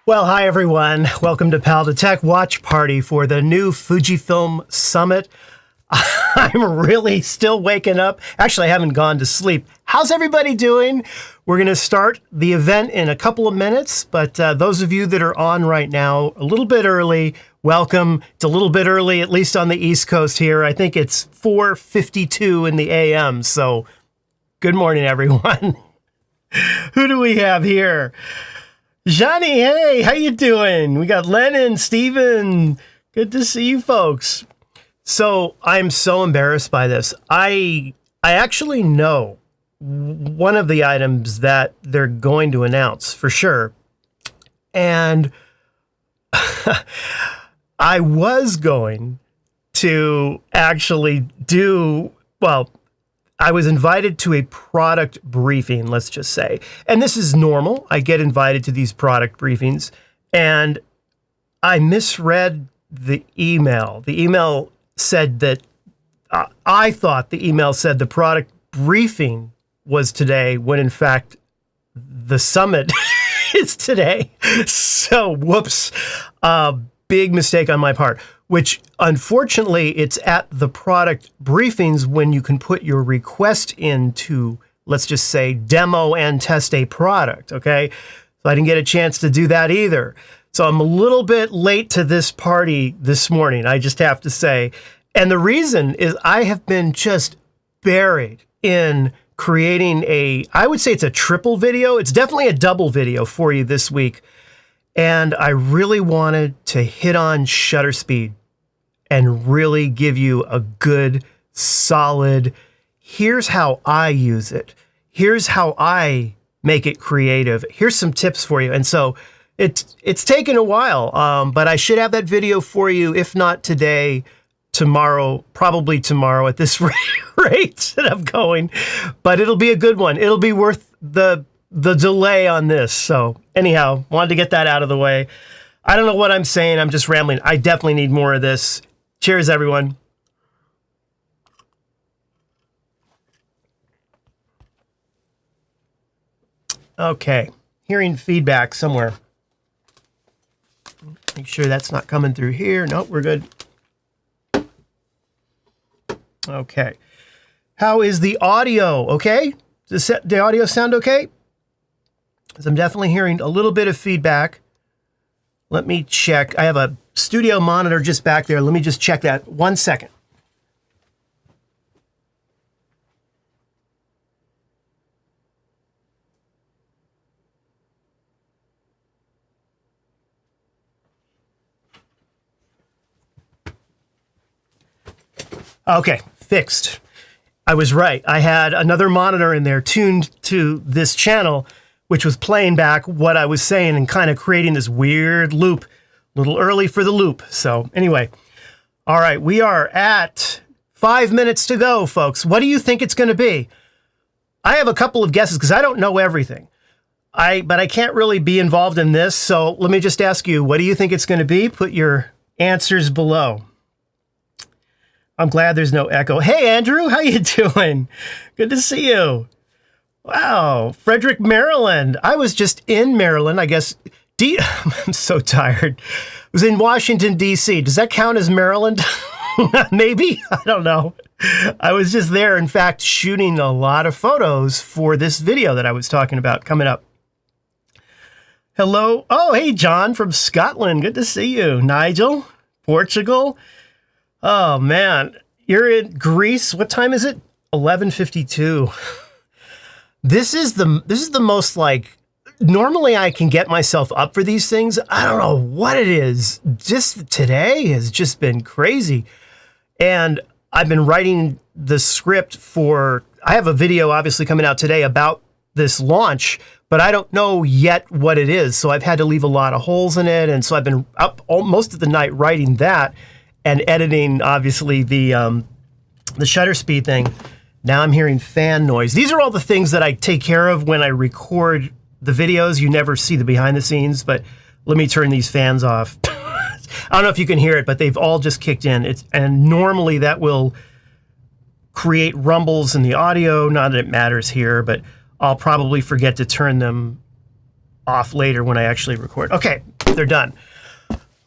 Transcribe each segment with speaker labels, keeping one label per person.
Speaker 1: Well, hi everyone. Welcome to Pal to Tech watch party for the new Fujifilm Summit. I'm really still waking up. Actually, I haven't gone to sleep. How's everybody doing? We're going to start the event in a couple of minutes, but those of you that are on right now, a little bit early, welcome. It's a little bit early, at least on the East Coast here. I think it's 4:52 in the AM, so good morning, everyone. Who do we have here? Johnny, hey, how you doing? We got Lennon, Steven. Good to see you folks. So I'm so embarrassed by this. I actually know one of the items that they're going to announce for sure. And I was going to actually do, well, I was invited to a product briefing, let's just say. And this is normal. I get invited to these product briefings, and I misread the email. The email said that, I thought the email said the product briefing was today, when in fact the summit is today. So, whoops. Big mistake on my part, which unfortunately it's at the product briefings when you can put your request into, let's just say, demo and test a product, okay? So I didn't get a chance to do that either. So I'm a little bit late to this party this morning, I just have to say. And the reason is I have been just buried in creating I would say it's a triple video. It's definitely a double video for you this week. And I really wanted to hit on shutter speed and really give you a good, solid, here's how I use it. Here's how I make it creative. Here's some tips for you. And so it's taken a while, but I should have that video for you, if not today, tomorrow, probably tomorrow at this rate that I'm going. But it'll be a good one. It'll be worth the delay on this. So anyhow, wanted to get that out of the way. I don't know what I'm saying. I'm just rambling. I definitely need more of this. Cheers, everyone. Okay. Hearing feedback somewhere. Make sure that's not coming through here. Nope, we're good. Okay. How is the audio? Okay? Does the audio sound okay? Because I'm definitely hearing a little bit of feedback. Let me check. I have a studio monitor just back there. Let me just check that. 1 second. Okay, fixed. I was right. I had another monitor in there tuned to this channel, which was playing back what I was saying and kind of creating this weird loop. A little early for the loop. So anyway, all right, we are at 5 minutes to go, folks. What do you think it's going to be? I have a couple of guesses because I don't know everything. But I can't really be involved in this. So let me just ask you, what do you think it's going to be? Put your answers below. I'm glad there's no echo. Hey, Andrew, how you doing? Good to see you. Wow, Frederick, Maryland. I was just in Maryland, I guess. I'm so tired. I was in Washington, D.C. Does that count as Maryland? Maybe? I don't know. I was just there, in fact, shooting a lot of photos for this video that I was talking about coming up. Hello. Oh, hey, John from Scotland. Good to see you. Nigel, Portugal. Oh, man. You're in Greece. What time is it? 11:52. This is the most like, normally I can get myself up for these things. I don't know what it is. Just today has just been crazy. And I've been writing the script I have a video obviously coming out today about this launch, but I don't know yet what it is. So I've had to leave a lot of holes in it. And so I've been up most of the night writing that and editing, obviously, the shutter speed thing. Now I'm hearing fan noise. These are all the things that I take care of when I record the videos. You never see the behind the scenes, but let me turn these fans off. I don't know if you can hear it, but they've all just kicked in. And normally that will create rumbles in the audio. Not that it matters here, but I'll probably forget to turn them off later when I actually record. Okay, they're done.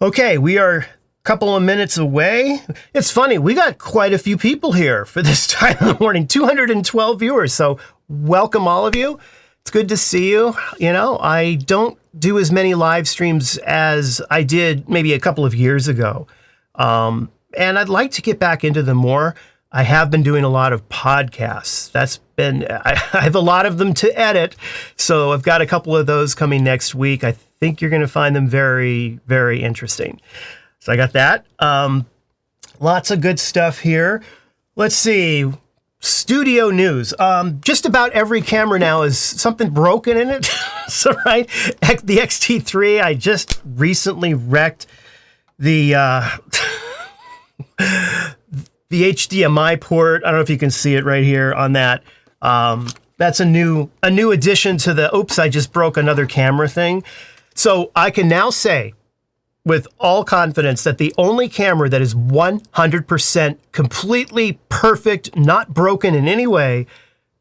Speaker 1: Okay, we are couple of minutes away. It's funny, we got quite a few people here for this time of the morning, 212 viewers. So welcome all of you. It's good to see you. You know, I don't do as many live streams as I did maybe a couple of years ago. And I'd like to get back into them more. I have been doing a lot of podcasts. I have a lot of them to edit. So I've got a couple of those coming next week. I think you're going to find them very, very interesting. So I got that. Lots of good stuff here. Let's see. Studio news. Just about every camera now is something broken in it. So, right? The X-T3, I just recently wrecked the HDMI port. I don't know if you can see it right here on that. That's a new addition to the, oops, I just broke another camera thing. So I can now say, with all confidence, that the only camera that is 100% completely perfect, not broken in any way,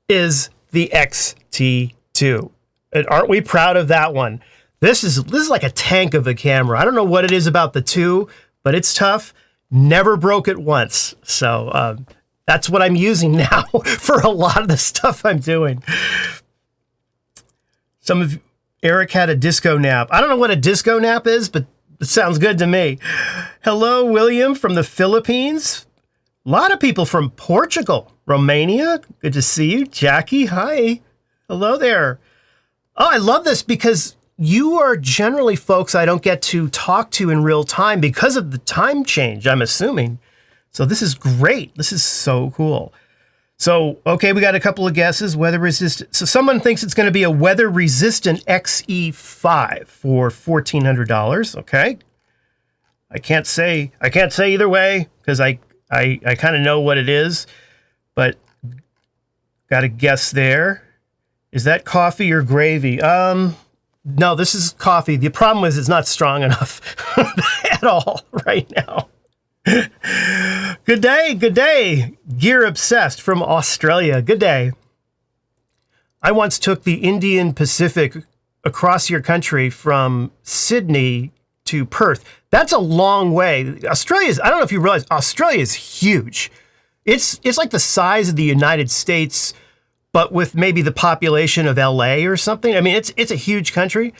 Speaker 1: is the X-T2. And aren't we proud of that one? This is like a tank of a camera. I don't know what it is about the 2, but it's tough. Never broke it once. So that's what I'm using now for a lot of the stuff I'm doing. Eric had a disco nap. I don't know what a disco nap is, but it sounds good to me. Hello, William from the Philippines. A lot of people from Portugal, Romania. Good to see you. Jackie, hi. Hello there. Oh, I love this because you are generally folks I don't get to talk to in real time because of the time change, I'm assuming. So this is great. This is so cool. So, okay, we got a couple of guesses. Weather resistant. So someone thinks it's going to be a weather resistant XE5 for $1,400. Okay. I can't say either way because I kind of know what it is, but got a guess there. Is that coffee or gravy? No, this is coffee. The problem is it's not strong enough at all right now. Good day, good day. Gear Obsessed from Australia. Good day. I once took the Indian Pacific across your country from Sydney to Perth. That's a long way. I don't know if you realize, Australia is huge. It's like the size of the United States, but with maybe the population of LA or something. I mean, it's a huge country.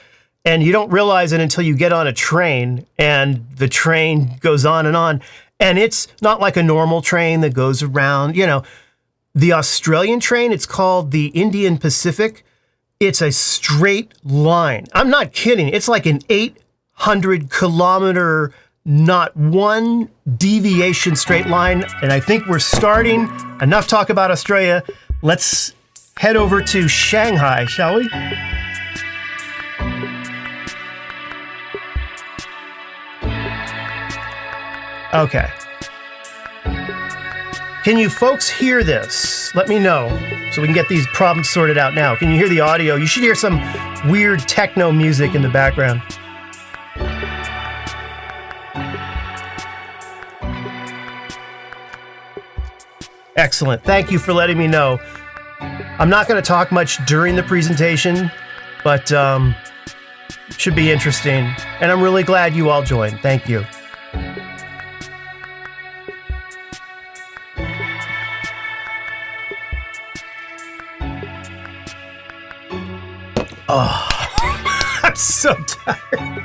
Speaker 1: And you don't realize it until you get on a train and the train goes on. And it's not like a normal train that goes around, you know. The Australian train, it's called the Indian Pacific. It's a straight line. I'm not kidding. It's like an 800-kilometer, not one deviation straight line. And I think we're starting. Enough talk about Australia. Let's head over to Shanghai, shall we? Okay. Can you folks hear this? Let me know so we can get these problems sorted out now. Can you hear the audio? You should hear some weird techno music in the background. Excellent. Thank you for letting me know. I'm not going to talk much during the presentation, but should be interesting. And I'm really glad you all joined. Thank you. Oh, I'm so tired.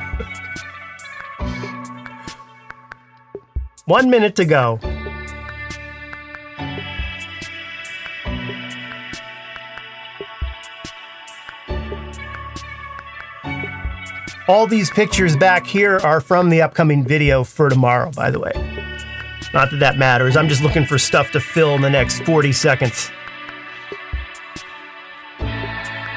Speaker 1: 1 minute to go. All these pictures back here are from the upcoming video for tomorrow, by the way. Not that that matters. I'm just looking for stuff to fill in the next 40 seconds.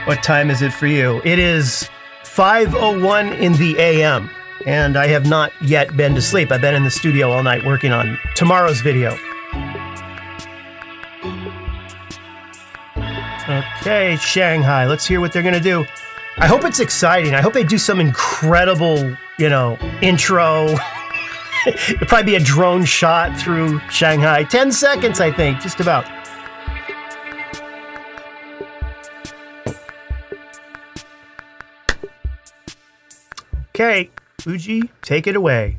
Speaker 1: What time is it for you? It is 5:01 in the AM, and I have not yet been to sleep. I've been in the studio all night working on tomorrow's video. Okay, Shanghai. Let's hear what they're going to do. I hope it's exciting. I hope they do some incredible, intro. It'll probably be a drone shot through Shanghai. 10 seconds, I think, just about. Okay, Fuji, take it away.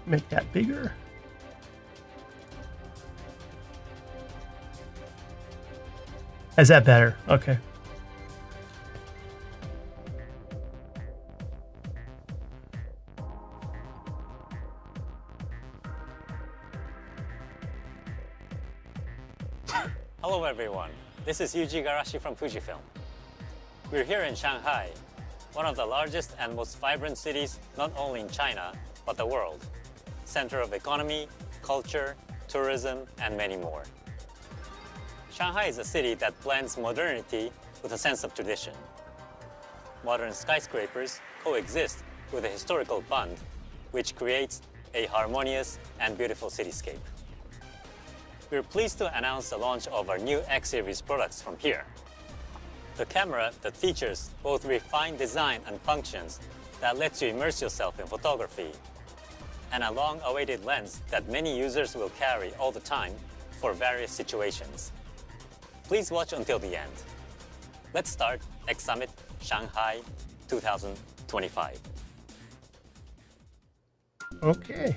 Speaker 1: Make that bigger. Is that better? Okay.
Speaker 2: Hello everyone, this is Yuji Garashi from Fujifilm. We're here in Shanghai, one of the largest and most vibrant cities not only in China, but the world. Center of economy, culture, tourism, and many more. Shanghai is a city that blends modernity with a sense of tradition. Modern skyscrapers coexist with a historical bond, which creates a harmonious and beautiful cityscape. We're pleased to announce the launch of our new X-series products from here. The camera that features both refined design and functions that lets you immerse yourself in photography, and a long-awaited lens that many users will carry all the time for various situations. Please watch until the end. Let's start X Summit Shanghai 2025.
Speaker 1: Okay.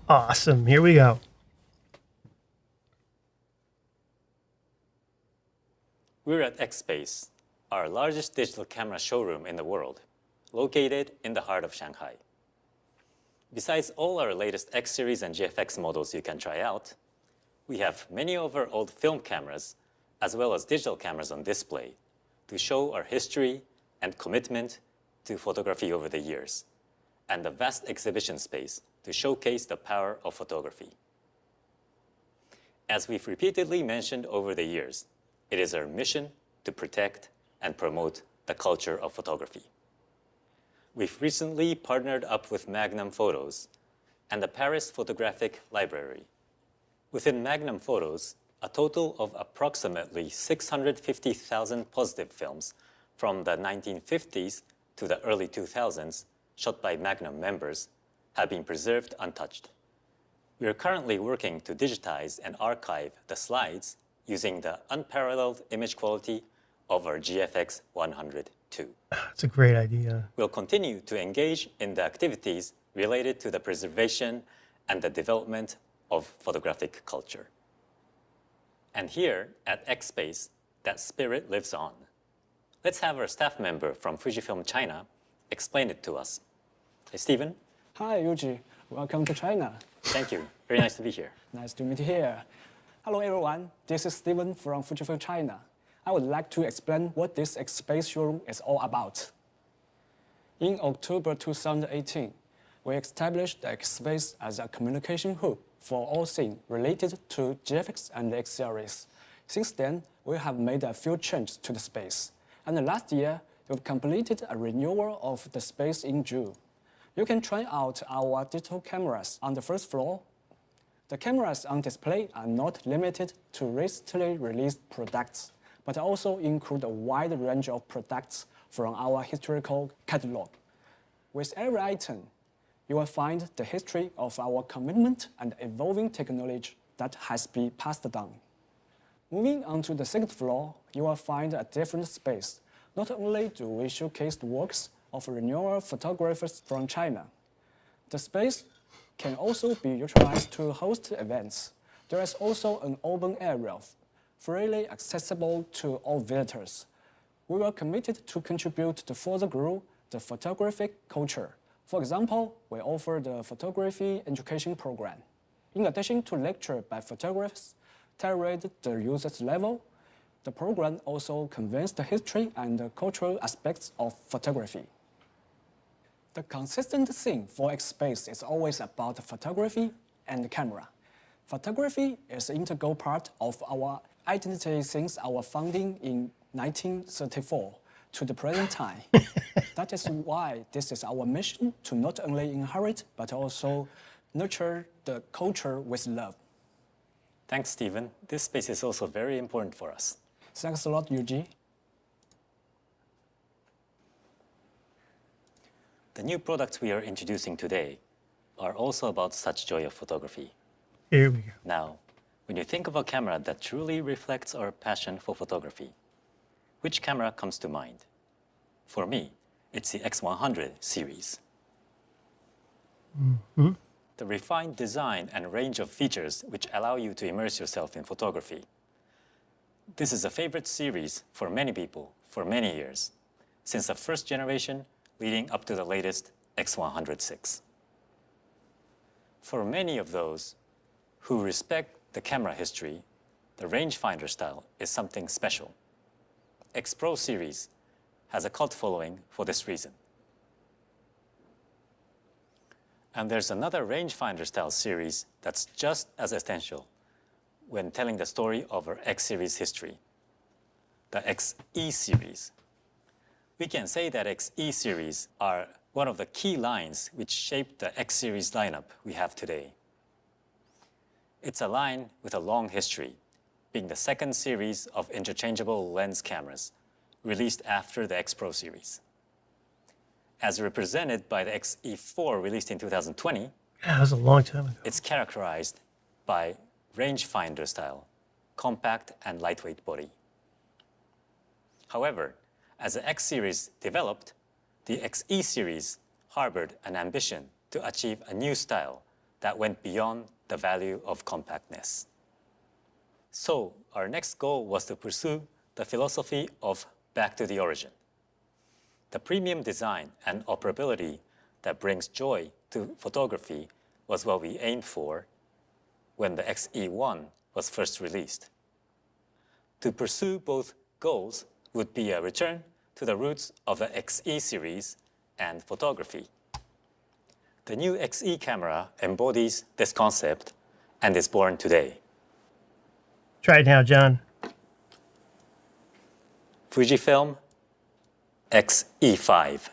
Speaker 1: Awesome. Here we go.
Speaker 2: We're at X-Space, our largest digital camera showroom in the world, located in the heart of Shanghai. Besides all our latest X-series and GFX models you can try out, we have many of our old film cameras as well as digital cameras on display to show our history and commitment to photography over the years, and a vast exhibition space to showcase the power of photography. As we've repeatedly mentioned over the years, it is our mission to protect and promote the culture of photography. We've recently partnered up with Magnum Photos and the Paris Photographic Library. Within Magnum Photos, a total of approximately 650,000 positive films from the 1950s to the early 2000s shot by Magnum members have been preserved untouched. We are currently working to digitize and archive the slides using the unparalleled image quality of our GFX 102.
Speaker 1: That's a great idea.
Speaker 2: We'll continue to engage in the activities related to the preservation and the development of photographic culture. And here at X-Space, that spirit lives on. Let's have our staff member from Fujifilm China explain it to us. Hey, Stephen.
Speaker 3: Hi, Yuji. Welcome to China.
Speaker 2: Thank you. Very nice to be here.
Speaker 3: Nice to meet you here. Hello, everyone. This is Stephen from Fujifilm China. I would like to explain what this X-Space showroom is all about. In October 2018, we established the X-Space as a communication hub for all things related to GFX and the X series. Since then, we have made a few changes to the space. And last year, we've completed a renewal of the space in June. You can try out our digital cameras on the first floor. The cameras on display are not limited to recently released products, but also include a wide range of products from our historical catalog. With every item, you will find the history of our commitment and evolving technology that has been passed down. Moving on to the second floor, you will find a different space. Not only do we showcase the works of renewal photographers from China, the space can also be utilized to host events. There is also an open area freely accessible to all visitors. We are committed to contribute to further grow the photographic culture. For example, we offer the photography education program. In addition to lecture by photographers tailored the user's level, the program also conveys the history and the cultural aspects of photography. The consistent thing for X-Space is always about photography and camera. Photography is an integral part of our identity since our founding in 1934 to the present time. That is why this is our mission to not only inherit but also nurture the culture with love.
Speaker 2: Thanks, Stephen. This space is also very important for us.
Speaker 3: Thanks a lot, Yuji.
Speaker 2: The new products we are introducing today are also about such joy of photography.
Speaker 1: Here we go.
Speaker 2: Now, when you think of a camera that truly reflects our passion for photography, which camera comes to mind? For me, it's the X100 series. The refined design and range of features which allow you to immerse yourself in photography. This is a favorite series for many people for many years, since the first generation leading up to the latest X106. For many of those who respect the camera history, the rangefinder style is something special. X Pro series has a cult following for this reason. And there's another rangefinder style series that's just as essential when telling the story of our X series history, the XE series. We can say that XE series are one of the key lines which shaped the X series lineup we have today. It's a line with a long history, being the second series of interchangeable lens cameras released after the X Pro series. As represented by the XE4 released in 2020,
Speaker 1: Yeah, that was a long time ago.
Speaker 2: it's characterized by rangefinder style, compact and lightweight body. However, as the X series developed, the XE series harbored an ambition to achieve a new style that went beyond the value of compactness. So our next goal was to pursue the philosophy of back to the origin. The premium design and operability that brings joy to photography was what we aimed for when the XE1 was first released. To pursue both goals would be a return to the roots of the XE series and photography. The new XE camera embodies this concept and is born today.
Speaker 1: Try it now, John.
Speaker 2: Fujifilm XE5.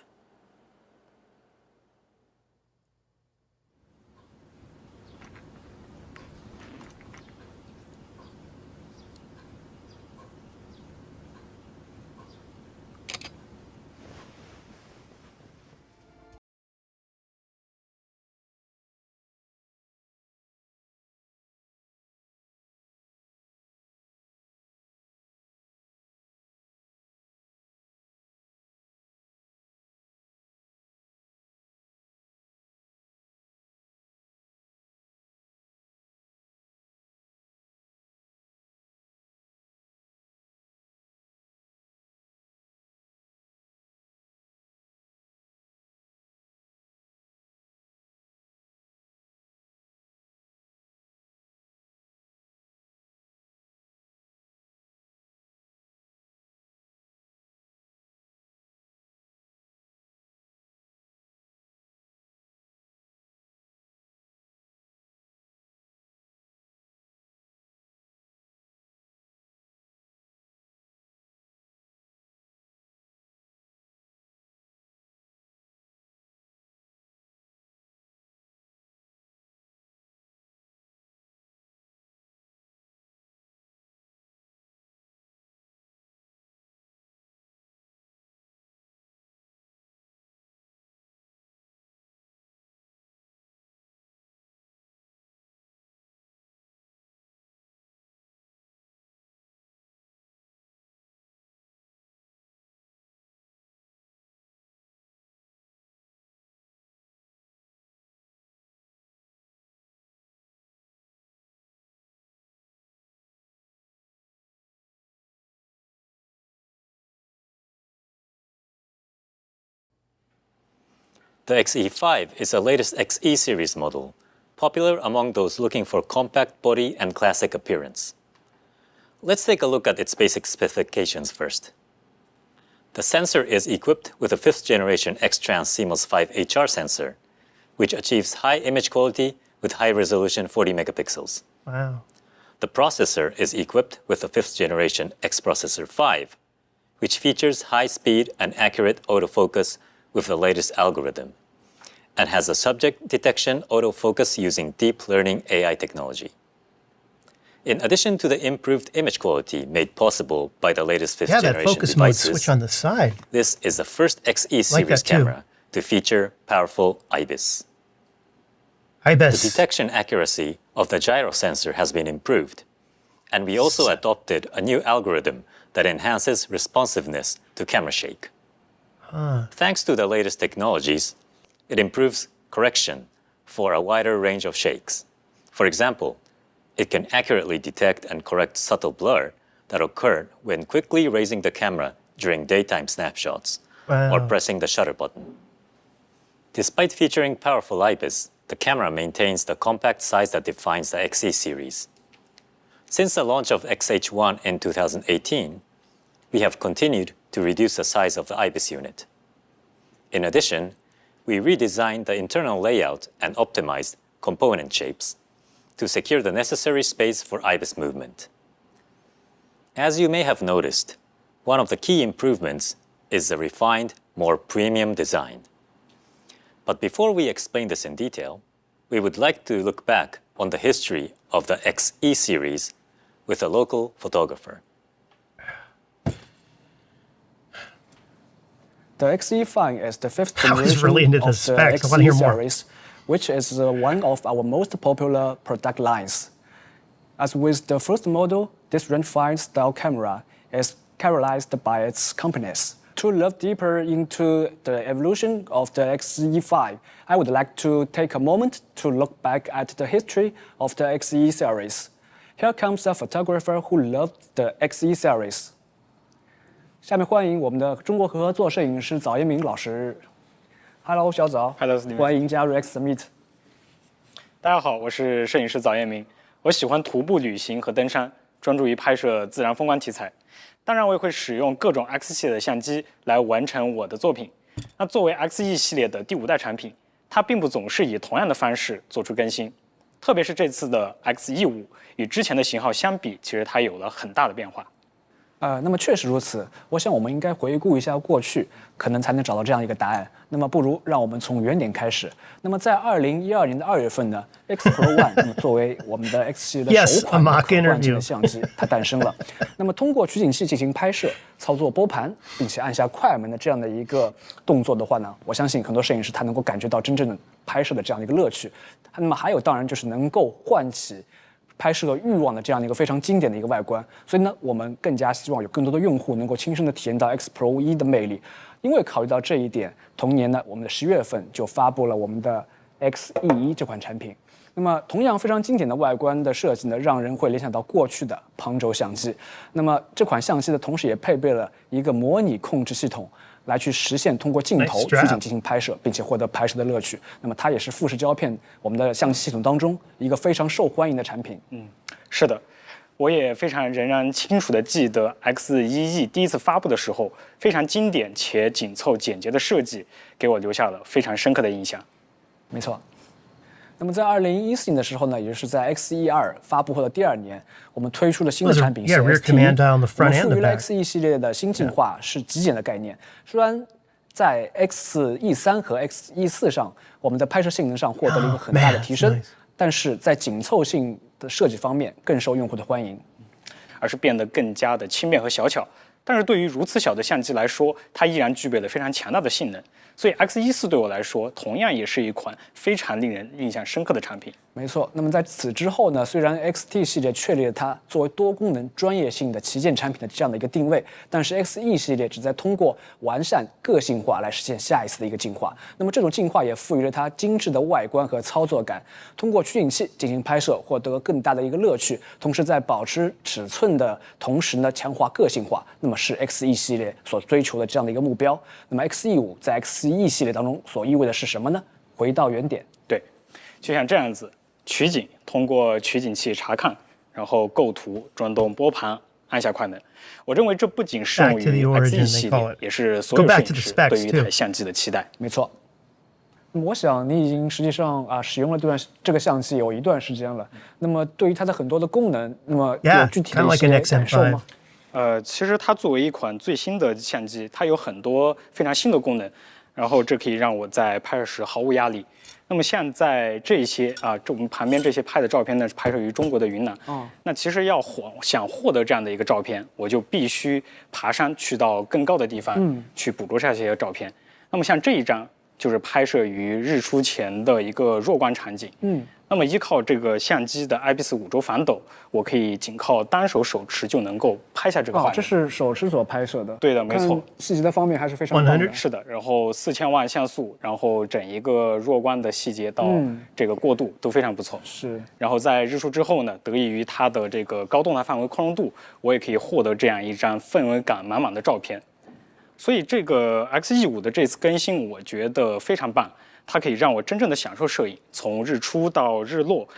Speaker 2: The XE5 is the latest XE series model, popular among those looking for compact body and classic appearance. Let's take a look at its basic specifications first. The sensor is equipped with a 5th generation X-Trans CMOS 5 HR sensor, which achieves high image quality with high resolution 40 megapixels.
Speaker 1: Wow.
Speaker 2: The processor is equipped with the 5th generation X Processor 5, which features high speed and accurate autofocus with the latest algorithm, and has a subject detection autofocus using deep learning AI technology. In addition to the improved image quality made possible by the latest 5th
Speaker 1: Yeah, that
Speaker 2: generation
Speaker 1: focus mode
Speaker 2: devices,
Speaker 1: switch on the side.
Speaker 2: this is the first XE series
Speaker 1: that too.
Speaker 2: camera to feature powerful IBIS. The
Speaker 1: IBIS.
Speaker 2: detection accuracy of the gyro sensor has been improved, and we also adopted a new algorithm that enhances responsiveness to camera shake. Thanks to the latest technologies, it improves correction for a wider range of shakes. For example, it can accurately detect and correct subtle blur that occur when quickly raising the camera during daytime snapshots or pressing the shutter button. Despite featuring powerful IBIS, the camera maintains the compact size that defines the XE series. Since the launch of XH1 in 2018, we have continued to reduce the size of the IBIS unit. In addition, we redesigned the internal layout and optimized component shapes to secure the necessary space for IBIS movement. As you may have noticed, one of the key improvements is the refined, more premium design. But before we explain this in detail, we would like to look back on the history of the XE series with a local photographer.
Speaker 3: The XE5 is the 5th
Speaker 1: I was
Speaker 3: generation
Speaker 1: really into the
Speaker 3: of the
Speaker 1: specs. I wanna hear
Speaker 3: XE
Speaker 1: more.
Speaker 3: series, which is one of our most popular product lines. As with the first model, this rangefinder style camera is characterized by its complex. To delve deeper into the evolution of the XE5, I would like to take a moment to look back at the history of the XE series. Here comes a photographer who loved the XE series. 下面欢迎我们的中国合作摄影师早一鸣老师。Hello， 小早。
Speaker 4: Hello， Steven。
Speaker 3: 欢迎加入 X Meet。
Speaker 4: 大家好，我是摄影师早彦明。我喜欢徒步旅行和登山，专注于拍摄自然风光题材。当然，我也会使用各种 X 系列的相机来完成我的作品。那作为 XE 系列的第5代产品，它并不总是以同样的方式做出更新。特别是这次的 XE5，与之前的型号相比，其实它有了很大的变化。
Speaker 3: 那么确实如此。我想我们应该回顾一下过去，可能才能找到这样一个答案。那么不如让我们从原点开始。那么在2012年的2月份呢 ，X Pro One 那么作为我们的 X 系列的首款的可换镜的相机，它诞生了。那么通过取景器进行拍摄、操作拨盘，并且按下快门的这样的一个动作的话呢，我相信很多摄影师他能够感觉到真正的拍摄的这样的一个乐趣。那么还有当然就是能够唤起拍摄欲望的这样的一个非常经典的一个外观，所以呢，我们更加希望有更多的用户能够亲身的体验到 X Pro 1的魅力。因为考虑到这一点，同年呢，我们的10月份就发布了我们的 XE1这款产品。那么，同样非常经典的外观的设计呢，让人会联想到过去的旁轴相机。那么这款相机呢，同时也配备了一个模拟控制系统，来去实现通过镜头取景进行拍摄，并且获得拍摄的乐趣。那么它也是富士胶片我们的相机系统当中一个非常受欢迎的产品。
Speaker 4: 是的，我也仍然清楚地记得 XE1 第一次发布的时候，非常经典且紧凑简洁的设计，给我留下了非常深刻的印象。
Speaker 3: 没错。那么在2014年的时候呢，也就是在 XE2 发布后的第2年，我们推出了新的产品是 XT1。我们赋予了 XE 系列的新进化是极简的概念。虽然在 XE3 和 XE4 上，我们的拍摄性能上获得了一个很大的提升，但是在紧凑性的设计方面更受用户的欢迎，
Speaker 4: 而是变得更加的轻便和小巧。但是对于如此小的相机来说，它依然具备了非常强大的性能。所以 XE4对我来说，同样也是一款非常令人印象深刻的产品。
Speaker 3: 没错，那么在此之后呢，虽然 XT 系列确立了它作为多功能专业性的旗舰产品的这样的一个定位，但是 XE 系列只在通过完善个性化来实现下一次的一个进化。那么这种进化也赋予了它精致的外观和操作感，通过取景器进行拍摄，获得更大的一个乐趣，同时在保持尺寸的同时呢，强化个性化，那么是 XE 系列所追求的这样的一个目标。那么 XE5 在 XE 系列当中所意味的是什么呢？回到原点，
Speaker 4: 对，就像这样子。取景，通过取景器查看，然后构图、转动拨盘，按下快门。我认为这不仅适用于 XE 系列，也是所有摄影师对于一台相机的期待。
Speaker 3: 没错。那么我想你已经实际上使用了这个相机有一段时间了。那么对于它的很多的功能，那么有具体的一些感受吗？
Speaker 4: 其实它作为一款最新的相机，它有很多非常新的功能，然后这可以让我在拍摄时毫无压力。那么像在这些我们旁边这些拍的照片呢，是拍摄于中国的云南。那其实想获得这样的一个照片，我就必须爬山去到更高的地方，去捕捉这些照片。那么像这一张就是拍摄于日出前的一个弱光场景。那么依靠这个相机的 IPS5轴防抖，我可以仅靠单手持就能够拍下这个画面。
Speaker 3: 这是手持所拍摄的。
Speaker 4: 对的，没错。
Speaker 3: 细节的方面还是非常棒的。
Speaker 4: 是的，然后4000万像素，然后整一个弱光的细节到这个过渡都非常不错。
Speaker 3: 是。然
Speaker 4: 后在日出之后呢，得益于它的这个高动态范围宽容度，我也可以获得这样一张氛围感满满的照片。所以这个 XE5的这次更新，我觉得非常棒。它可以让我真正的享受摄影，从日出到日落，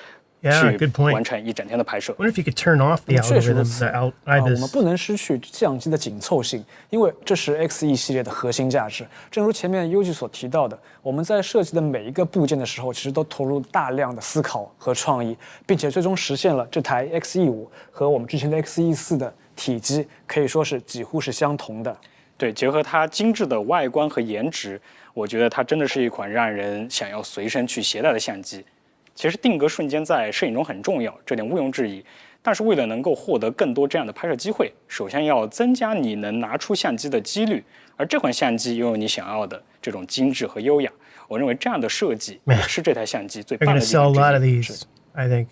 Speaker 4: 去完成一整天的拍摄。
Speaker 3: 确实如此。我们不能失去相机的紧凑性，因为这是 XE 系列的核心价值。正如前面 Yuji 所提到的，我们在设计的每一个部件的时候，其实都投入大量的思考和创意，并且最终实现了这台 XE5和我们之前的 XE4的体积可以说是几乎是相同的。
Speaker 4: 对，结合它精致的外观和颜值，我觉得它真的是一款让人想要随身去携带的相机。其实定格瞬间在摄影中很重要，这点毋庸置疑。但是为了能够获得更多这样的拍摄机会，首先要增加你能拿出相机的几率。而这款相机拥有你想要的这种精致和优雅，我认为这样的设计也是这台相机最棒的地方之一。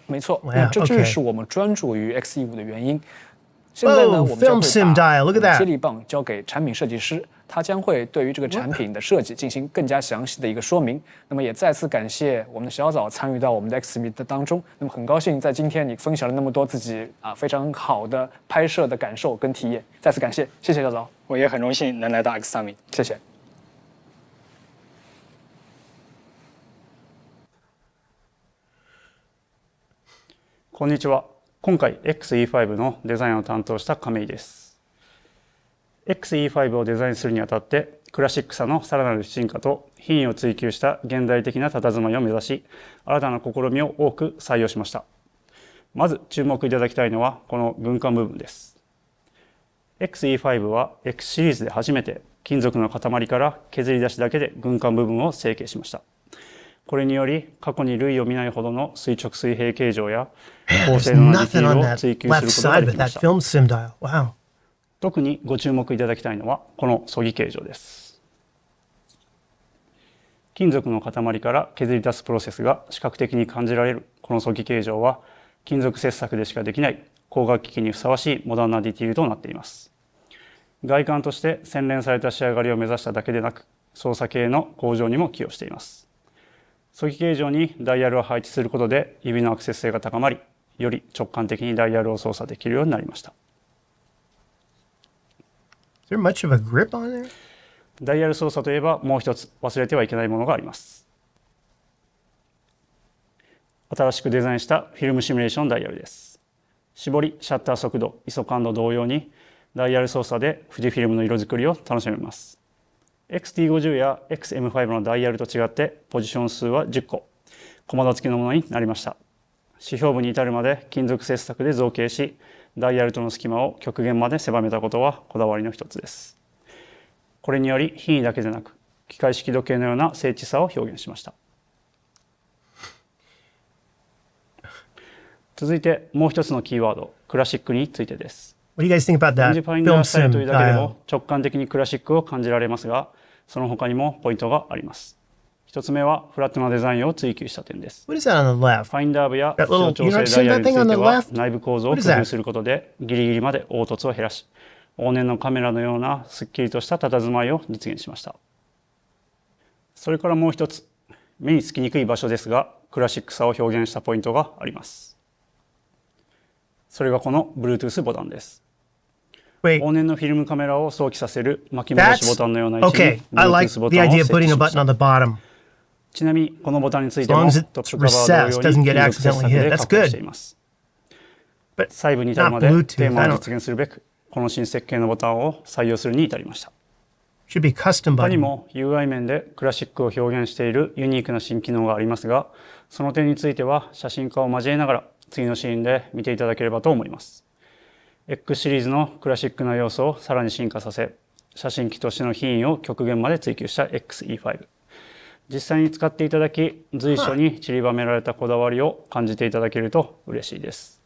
Speaker 3: 没错，这正是我们专注于 XE5的原因。现在呢，我们将会把接力棒交给产品设计师，他将会对于这个产品的设计进行更加详细的一个说明。那么也再次感谢我们的小枣参与到我们的 XMeet 当中。那么很高兴在今天你分享了那么多自己非常好的拍摄的感受跟体验，再次感谢，谢谢小枣。
Speaker 4: 我也很荣幸能来到 X Summit，
Speaker 3: 谢谢。
Speaker 5: こんにちは。今回 XE5 のデザインを担当した亀井です。XE5 をデザインするにあたってクラシックさのさらなる進化と品位を追求した現代的な佇まいを目指し、新たな試みを多く採用しました。まず注目いただきたいのはこの軍艦部分です。XE5 は X シリーズで初めて金属の塊から削り出しだけで軍艦部分を成形しました。これにより過去に類を見ないほどの垂直水平形状や高性能なディティールを追求することができました。特にご注目いただきたいのはこのそぎ形状です。金属の塊から削り出すプロセスが視覚的に感じられるこのそぎ形状は金属切削でしかできない光学機器にふさわしいモダンなディティールとなっています。外観として洗練された仕上がりを目指しただけでなく、操作系の向上にも寄与しています。そぎ形状にダイヤルを配置することで指のアクセス性が高まり、より直感的にダイヤルを操作できるようになりました。
Speaker 1: Is there much of a grip on there?
Speaker 5: ダイヤル操作といえばもう一つ忘れてはいけないものがあります。新しくデザインしたフィルムシミュレーションダイヤルです。絞り、シャッター速度、ISO感度同様にダイヤル操作で富士フィルムの色作りを楽しめます。XT50 や XM5 のダイヤルと違ってポジション数は10個、コマド付きのものになりました。指標部に至るまで金属切削で造形し、ダイヤルとの隙間を極限まで狭めたことはこだわりの一つです。これにより品位だけでなく、機械式時計のような精緻さを表現しました。続いてもう一つのキーワード、クラシックについてです。
Speaker 1: What do you guys think about that?
Speaker 5: ファインダースタイルというだけでも直感的にクラシックを感じられますが、その他にもポイントがあります。1つ目はフラットなデザインを追求した点です。
Speaker 1: What is that on the left?
Speaker 5: ファインダー部や
Speaker 1: That
Speaker 5: 視
Speaker 1: little-
Speaker 5: 聴調
Speaker 1: you're not
Speaker 5: 整ダイ
Speaker 1: seeing
Speaker 5: ヤ
Speaker 1: that
Speaker 5: ルにつ
Speaker 1: thing on
Speaker 5: い
Speaker 1: the
Speaker 5: ては
Speaker 1: left?
Speaker 5: 内部構造を
Speaker 1: What
Speaker 5: 工
Speaker 1: is that?
Speaker 5: 夫することでギリギリまで凹凸を減らし、往年のカメラのようなすっきりとした佇まいを実現しました。それからもう一つ、目につきにくい場所ですがクラシックさを表現したポイントがあります。それがこの Bluetooth ボタンです。
Speaker 1: Wait,
Speaker 5: 往年のフィルムカメラを想起させる巻き戻しボタンのような位置に
Speaker 1: okay. I like
Speaker 5: Bluetooth ボ
Speaker 1: the
Speaker 5: タンを
Speaker 1: idea
Speaker 5: 設
Speaker 1: of
Speaker 5: 置
Speaker 1: putting
Speaker 5: し
Speaker 1: a
Speaker 5: まし
Speaker 1: button on
Speaker 5: た。
Speaker 1: the bottom.
Speaker 5: ちなみにこのボタンについて
Speaker 1: As long
Speaker 5: も
Speaker 1: as it's
Speaker 5: トップカバー同様
Speaker 1: recessed, doesn't
Speaker 5: に
Speaker 1: get
Speaker 5: 金属接
Speaker 1: accidentally
Speaker 5: 着
Speaker 1: hit.
Speaker 5: で
Speaker 1: That's
Speaker 5: 加工
Speaker 1: good.
Speaker 5: しています。
Speaker 1: But
Speaker 5: 細部に至るまで
Speaker 1: not Bluetooth.
Speaker 5: テーマ
Speaker 1: I
Speaker 5: を
Speaker 1: don't-
Speaker 5: 実現するべくこの新設計のボタンを採用するに至りました。
Speaker 1: Should be custom
Speaker 5: 他に
Speaker 1: button.
Speaker 5: も UI 面でクラシックを表現しているユニークな新機能がありますが、その点については写真家を交えながら次のシーンで見ていただければと思います。 X シリーズのクラシックな要素をさらに進化させ、写真機としての品位を極限まで追求した XE5。 実際に使っていただき、随所に散りばめられたこだわりを感じていただけると嬉しいです。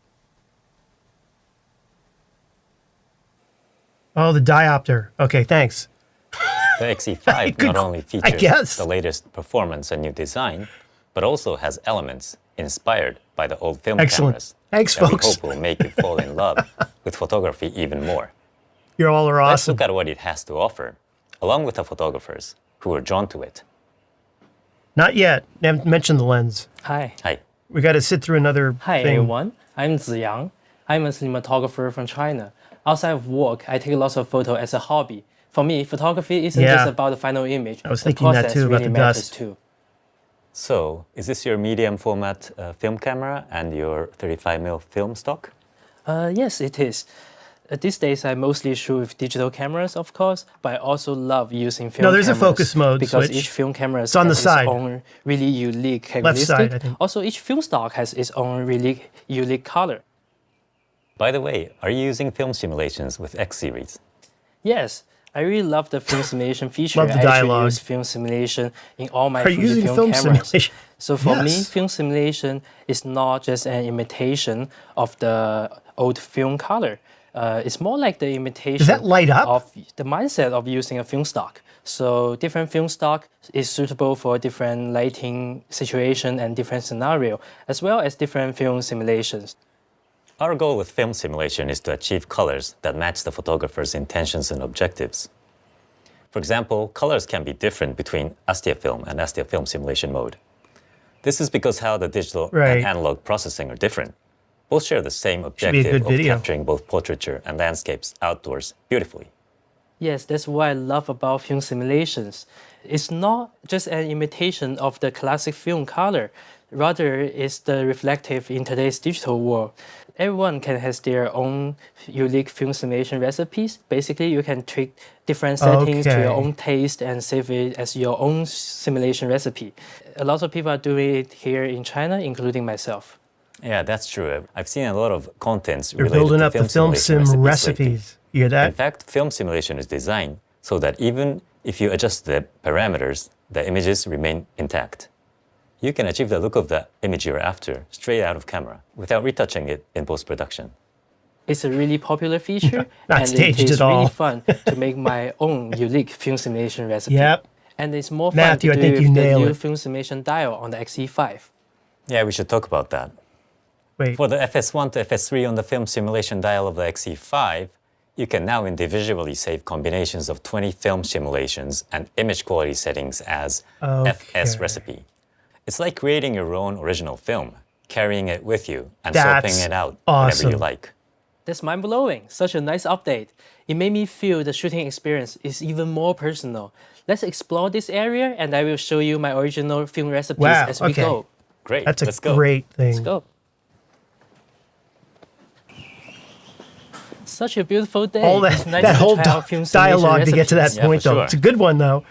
Speaker 1: Oh, the diopter. Okay, thanks.
Speaker 2: The XE5
Speaker 1: Good-
Speaker 2: not only
Speaker 1: I guess.
Speaker 2: features the latest performance and new design, but also has elements inspired by the old film
Speaker 1: Excellent.
Speaker 2: cameras
Speaker 1: Thanks,
Speaker 2: that we
Speaker 1: folks.
Speaker 2: hope will make you fall in love with photography even more.
Speaker 1: You all are
Speaker 2: Let's
Speaker 1: awesome.
Speaker 2: look at what it has to offer, along with the photographers who were drawn to it.
Speaker 1: Not yet. I haven't mentioned the lens.
Speaker 6: Hi.
Speaker 2: Hi.
Speaker 1: We got to sit through another
Speaker 6: Hi,
Speaker 1: thing.
Speaker 6: everyone. I'm Ziyang. I'm a cinematographer from China. Outside of work, I take lots of photos as a hobby. For me, photography isn't
Speaker 1: Yeah.
Speaker 6: just about the final image.
Speaker 1: I was
Speaker 6: The
Speaker 1: thinking that
Speaker 6: process
Speaker 1: too, about
Speaker 6: really
Speaker 1: the
Speaker 6: matters
Speaker 1: dust.
Speaker 6: too.
Speaker 2: So, is this your medium format film camera and your 35mm film stock?
Speaker 6: Yes, it is. These days, I mostly shoot with digital cameras, of course, but I also love using film
Speaker 1: No, there's a
Speaker 6: cameras
Speaker 1: focus mode
Speaker 6: because
Speaker 1: switch.
Speaker 6: each film camera has
Speaker 1: on the
Speaker 6: its
Speaker 1: side.
Speaker 6: own really unique
Speaker 1: Left side,
Speaker 6: characteristic.
Speaker 1: I think.
Speaker 6: Also, each film stock has its own really unique color.
Speaker 2: By the way, are you using film simulations with X series?
Speaker 6: Yes, I really love the film simulation feature.
Speaker 1: Love the
Speaker 6: I actually
Speaker 1: dialogue.
Speaker 6: use film simulation in all my
Speaker 1: Are you using film
Speaker 6: Fujifilm cameras.
Speaker 1: simulation?
Speaker 6: So for me,
Speaker 1: Yes.
Speaker 6: film simulation is not just an imitation of the old film color. It's more like the imitation
Speaker 1: that light up?
Speaker 6: of the mindset of using a film stock. So different film stock is suitable for different lighting situation and different scenario, as well as different film simulations.
Speaker 2: Our goal with film simulation is to achieve colors that match the photographer's intentions and objectives. For example, colors can be different between film and film simulation mode. This is because how the digital
Speaker 1: Right.
Speaker 2: and analog processing are different. Both share the same
Speaker 1: be a
Speaker 2: objective
Speaker 1: good
Speaker 2: of
Speaker 1: video.
Speaker 2: capturing both portraiture and landscapes outdoors beautifully.
Speaker 6: Yes, that's what I love about film simulations. It's not just an imitation of the classic film color, rather it's the reflective in today's digital world. Everyone can has their own unique film simulation recipes. Basically, you can tweak different settings to your
Speaker 1: Okay.
Speaker 6: own taste and save it as your own simulation recipe. A lot of people are doing it here in China, including myself.
Speaker 2: Yeah, that's true. I've seen a lot of contents
Speaker 1: You're
Speaker 2: related
Speaker 1: building
Speaker 2: to
Speaker 1: up the
Speaker 2: film
Speaker 1: film
Speaker 2: simulation
Speaker 1: sim
Speaker 2: recipes lately.
Speaker 1: recipes. You hear
Speaker 2: In
Speaker 1: that?
Speaker 2: fact, film simulation is designed so that even if you adjust the parameters, the images remain intact. You can achieve the look of the image you're after straight out of camera without retouching it in post-production.
Speaker 6: It's a really popular feature,
Speaker 1: Not
Speaker 6: and
Speaker 1: staged
Speaker 6: it is
Speaker 1: at all.
Speaker 6: really fun to make my own unique film simulation recipe.
Speaker 1: Yep.
Speaker 6: And it's more fun
Speaker 1: Matthew, I
Speaker 6: to do
Speaker 1: think
Speaker 6: with
Speaker 1: you
Speaker 6: the
Speaker 1: nail
Speaker 6: new
Speaker 1: it.
Speaker 6: film simulation dial on the XE5.
Speaker 2: Yeah, we should talk about that.
Speaker 1: Wait.
Speaker 2: For the FS1 to FS3 on the film simulation dial of the XE5, you can now individually save combinations of 20 film simulations and image quality settings as FS
Speaker 1: Okay.
Speaker 2: recipe. It's like creating your own original film, carrying it with you and
Speaker 1: That's
Speaker 2: swapping it out whenever you
Speaker 1: awesome.
Speaker 2: like.
Speaker 6: That's mind-blowing. Such a nice update. It made me feel the shooting experience is even more personal. Let's explore this area, and I will show you my original film recipes
Speaker 1: Wow,
Speaker 6: as we
Speaker 1: okay.
Speaker 6: go.
Speaker 2: Great,
Speaker 1: That's a
Speaker 2: let's go.
Speaker 1: great thing.
Speaker 6: Let's go. Such a beautiful day.
Speaker 1: All that,
Speaker 6: It's nice
Speaker 1: that
Speaker 6: to
Speaker 1: whole
Speaker 6: try out film simulation
Speaker 1: dialogue to get to that
Speaker 6: recipes.
Speaker 2: Yeah,
Speaker 1: point,
Speaker 2: for
Speaker 1: though.
Speaker 2: sure.
Speaker 1: It's a good one, though.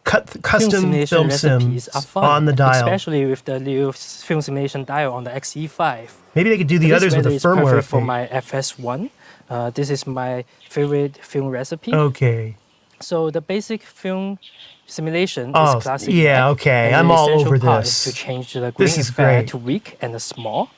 Speaker 1: Custom
Speaker 6: simulation
Speaker 1: film
Speaker 6: recipes
Speaker 1: sims
Speaker 6: are fun,
Speaker 1: on the dial.
Speaker 6: especially with the new film simulation dial on the XE5.
Speaker 1: Maybe they could do the
Speaker 6: This
Speaker 1: others with
Speaker 6: weather
Speaker 1: a
Speaker 6: is
Speaker 1: firmware
Speaker 6: perfect for
Speaker 1: update.
Speaker 6: my FS1. This is my favorite film recipe.
Speaker 1: Okay.
Speaker 6: So the basic film simulation
Speaker 1: Oh,
Speaker 6: is classic.
Speaker 1: yeah,
Speaker 6: right?
Speaker 1: okay.
Speaker 6: And
Speaker 1: I'm
Speaker 6: the
Speaker 1: all
Speaker 6: essential
Speaker 1: over
Speaker 6: part
Speaker 1: this.
Speaker 6: is to change the green
Speaker 1: This is
Speaker 6: effect
Speaker 1: great.
Speaker 6: to weak and the small,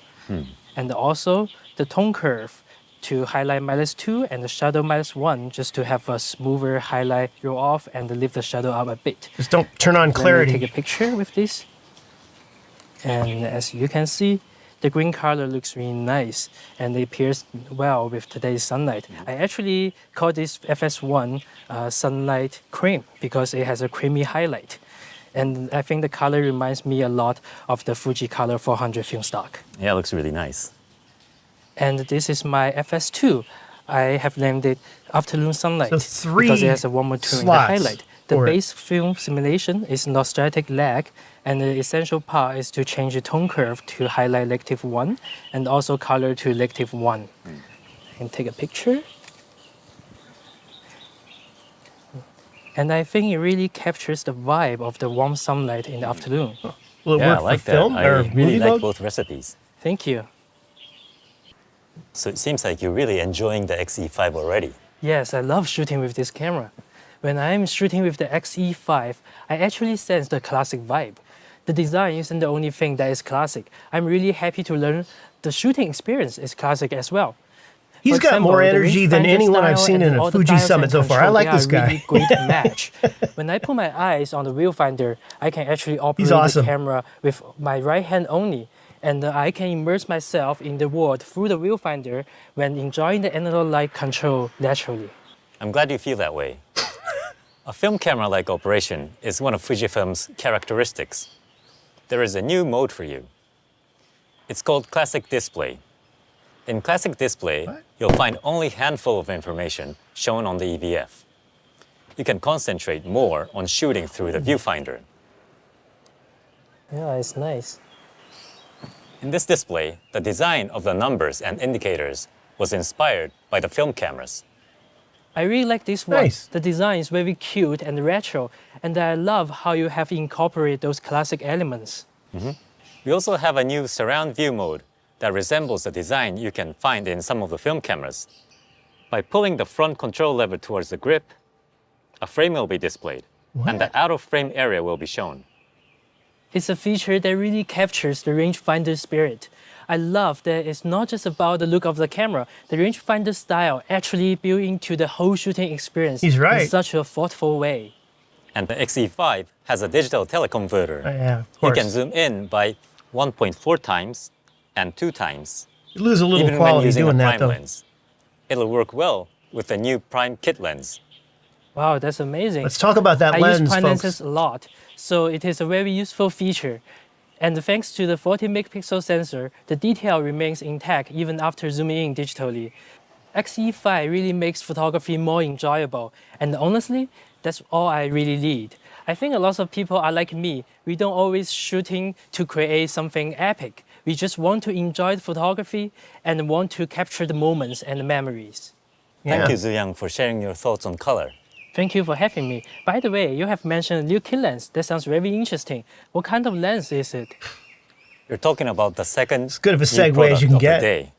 Speaker 6: and also the tone curve to highlight -2 and the shadow -1 just to have a smoother highlight roll off and lift the shadow up a bit.
Speaker 1: Just don't turn on
Speaker 6: Let me
Speaker 1: clarity.
Speaker 6: take a picture with this. And as you can see, the green color looks really nice and it pairs well with today's sunlight. I actually call this FS1 sunlight cream because it has a creamy highlight. And I think the color reminds me a lot of the Fuji Color 400 film stock.
Speaker 2: Yeah, it looks really nice.
Speaker 6: And this is my FS2. I have named it Afternoon Sunlight
Speaker 1: So three
Speaker 6: because it has a warmer tone in the
Speaker 1: slots
Speaker 6: highlight. The
Speaker 1: for it.
Speaker 6: base film simulation is non-static lag, and the essential part is to change the tone curve to highlight -1 and also color to -1. I can take a picture. And I think it really captures the vibe of the warm sunlight in the afternoon.
Speaker 1: Will it
Speaker 2: Yeah, I
Speaker 1: work
Speaker 2: like
Speaker 1: for film
Speaker 2: that. I
Speaker 1: or
Speaker 2: really
Speaker 1: movie
Speaker 2: like
Speaker 1: mode?
Speaker 2: both recipes.
Speaker 6: Thank you.
Speaker 2: So it seems like you're really enjoying the XE5 already.
Speaker 6: Yes, I love shooting with this camera. When I'm shooting with the XE5, I actually sense the classic vibe. The design isn't the only thing that is classic. I'm really happy to learn the shooting experience is classic as well.
Speaker 1: He's
Speaker 6: For
Speaker 1: got
Speaker 6: example,
Speaker 1: more
Speaker 6: the
Speaker 1: energy than
Speaker 6: rangefinder
Speaker 1: anyone I've
Speaker 6: style
Speaker 1: seen
Speaker 6: and
Speaker 1: in a
Speaker 6: all the
Speaker 1: Fuji
Speaker 6: dials
Speaker 1: summit
Speaker 6: and
Speaker 1: so far. I
Speaker 6: control,
Speaker 1: like
Speaker 6: they
Speaker 1: this
Speaker 6: are
Speaker 1: guy.
Speaker 6: Really great match. When I put my eyes on the viewfinder, I can actually operate
Speaker 1: awesome.
Speaker 6: the camera with my right hand only. And I can immerse myself in the world through the viewfinder when enjoying the analog light control naturally.
Speaker 2: I'm glad you feel that way. A film camera-like operation is one of Fujifilm's characteristics. There is a new mode for you. It's called Classic Display. In Classic Display, you'll find only a handful of information shown on the EVF. You can concentrate more on shooting through the viewfinder.
Speaker 6: Yeah, it's nice.
Speaker 2: In this display, the design of the numbers and indicators was inspired by the film cameras.
Speaker 6: I really like this one.
Speaker 1: Nice.
Speaker 6: The design is very cute and retro, and I love how you have incorporated those classic elements.
Speaker 2: We also have a new surround view mode that resembles the design you can find in some of the film cameras. By pulling the front control lever towards the grip, a frame will be displayed, and the out-of-frame area will be shown.
Speaker 6: It's a feature that really captures the rangefinder spirit. I love that it's not just about the look of the camera. The rangefinder style actually built into the whole shooting experience
Speaker 1: He's right.
Speaker 6: in such a thoughtful way.
Speaker 2: And the XE5 has a digital teleconverter.
Speaker 1: Yeah, of
Speaker 2: You
Speaker 1: course.
Speaker 2: can zoom in by 1.4 times and 2 times,
Speaker 1: You lose a little
Speaker 2: even when
Speaker 1: quality
Speaker 2: using a
Speaker 1: doing that,
Speaker 2: prime
Speaker 1: though.
Speaker 2: lens. It'll work well with the new prime kit lens.
Speaker 6: Wow, that's amazing.
Speaker 1: Let's talk about that
Speaker 6: I
Speaker 1: lens,
Speaker 6: use prime
Speaker 1: folks.
Speaker 6: lenses a lot, so it is a very useful feature. And thanks to the 40 megapixel sensor, the detail remains intact even after zooming in digitally. XE5 really makes photography more enjoyable, and honestly, that's all I really need. I think a lot of people are like me. We don't always shooting to create something epic. We just want to enjoy the photography and want to capture the moments and the memories.
Speaker 2: Thank
Speaker 1: Yeah.
Speaker 2: you, Zuyang, for sharing your thoughts on color.
Speaker 6: Thank you for having me. By the way, you have mentioned a new kit lens. That sounds very interesting. What kind of lens is it?
Speaker 2: You're talking about the second
Speaker 1: good of a
Speaker 2: new
Speaker 1: segue as
Speaker 2: product
Speaker 1: you can
Speaker 2: of the
Speaker 1: get.
Speaker 2: day.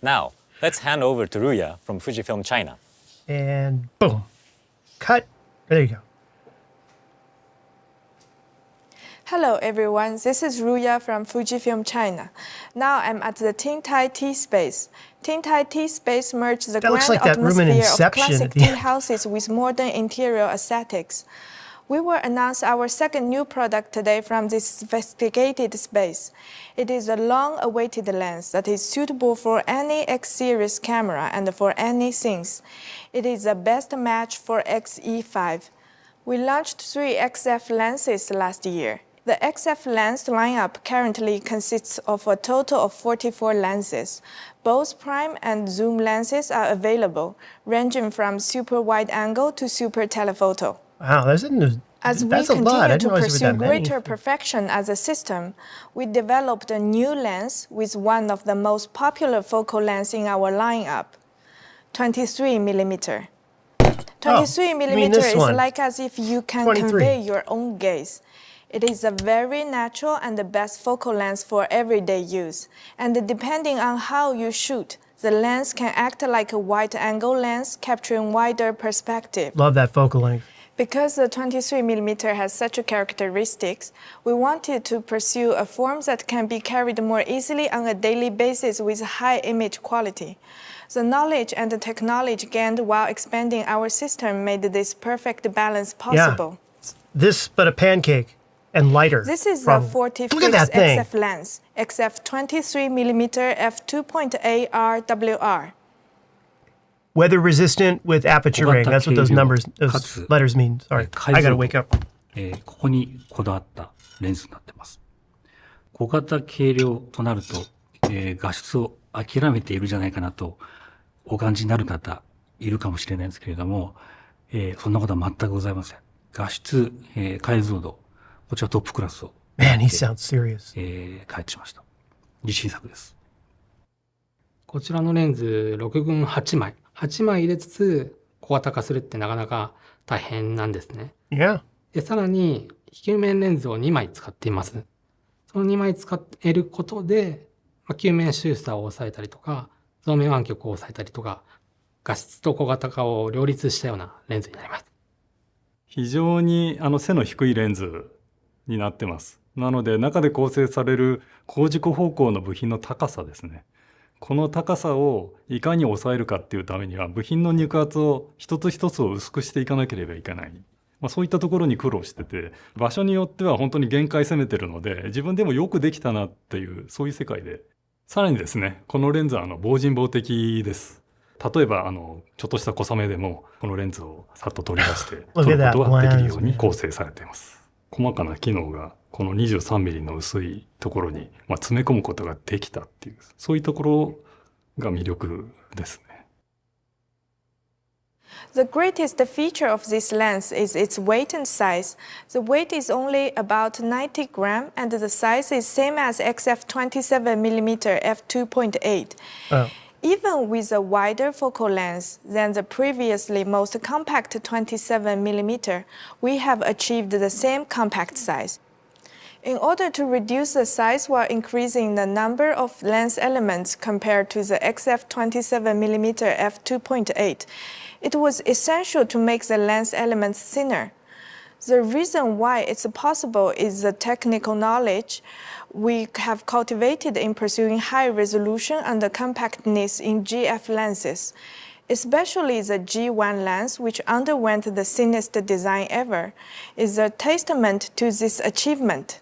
Speaker 2: Now, let's hand over to Ruya from Fujifilm China.
Speaker 1: And boom. Cut. There you go.
Speaker 7: Hello everyone, this is Ruya from Fujifilm China. Now I'm at the Tingtai Tea Space. Tingtai Tea Space merges the
Speaker 1: That
Speaker 7: grand
Speaker 1: looks like that room in
Speaker 7: atmosphere of
Speaker 1: Inception
Speaker 7: classic
Speaker 1: at the
Speaker 7: tea
Speaker 1: end.
Speaker 7: houses with modern interior aesthetics. We will announce our second new product today from this sophisticated space. It is a long-awaited lens that is suitable for any X-series camera and for any scenes. It is the best match for XE5. We launched 3 XF lenses last year. The XF lens lineup currently consists of a total of 44 lenses. Both prime and zoom lenses are available, ranging from super wide angle to super telephoto.
Speaker 1: Wow,
Speaker 7: As we
Speaker 1: that's a lot. I
Speaker 7: continue
Speaker 1: didn't
Speaker 7: to
Speaker 1: realize there were
Speaker 7: pursue
Speaker 1: that many.
Speaker 7: greater perfection as a system, we developed a new lens with one of the most popular focal lengths in our lineup, 23 millimeter. 23
Speaker 1: you mean
Speaker 7: millimeter
Speaker 1: this
Speaker 7: is
Speaker 1: one.
Speaker 7: like as if you can
Speaker 1: 23.
Speaker 7: convey your own gaze. It is a very natural and the best focal length for everyday use. And depending on how you shoot, the lens can act like a wide-angle lens, capturing wider perspective.
Speaker 1: Love that focal length.
Speaker 7: Because the 23 millimeter has such characteristics, we wanted to pursue a form that can be carried more easily on a daily basis with high image quality. The knowledge and the technology gained while expanding our system made this perfect balance possible.
Speaker 1: This, but a pancake and lighter.
Speaker 7: This is
Speaker 1: probably.
Speaker 7: the 40
Speaker 1: Look at that thing.
Speaker 7: XF lens, XF 23mm f2.8 RWR.
Speaker 1: Weather resistant with aperture ring. That's what those letters mean. Sorry, I gotta wake up.
Speaker 8: ここにこだわったレンズになっています。小型軽量となると、画質を諦めているじゃないかなとお感じになる方いるかもしれないんですけれども、そんなことは全くございません。画質、解像度、こちらトップクラスを。
Speaker 1: Man, he sounds serious.
Speaker 8: 開発しました。自信作です。
Speaker 9: こちらのレンズ6群8枚。8枚入れつつ小型化するってなかなか大変なんですね。
Speaker 1: Yeah.
Speaker 9: で、さらに球面レンズを2枚使っています。その2枚使えることで、球面周差を抑えたりとか、増面湾曲を抑えたりとか、画質と小型化を両立したようなレンズになります。
Speaker 10: 非常に背の低いレンズになってます。なので中で構成される高軸方向の部品の高さですね。この高さをいかに抑えるかっていうためには部品の肉厚を一つ一つを薄くしていかなければいけない。そういったところに苦労してて、場所によっては本当に限界攻めてるので、自分でもよくできたなっていうそういう世界で。さらにですね、このレンズは防塵防滴です。例えばちょっとした小雨でもこのレンズをさっと取り出して撮ることができるように構成されています。細かな機能がこの 23mm の薄いところに詰め込むことができたっていう、そういうところが魅力ですね。
Speaker 7: The greatest feature of this lens is its weight and size. The weight is only about 90 grams and the size is same as XF 27mm f2.8.
Speaker 1: Oh.
Speaker 7: Even with a wider focal length than the previously most compact 27mm, we have achieved the same compact size. In order to reduce the size while increasing the number of lens elements compared to the XF 27mm f2.8, it was essential to make the lens elements thinner. The reason why it's possible is the technical knowledge we have cultivated in pursuing high resolution and compactness in GF lenses. Especially the G1 lens, which underwent the thinnest design ever, is a testament to this achievement.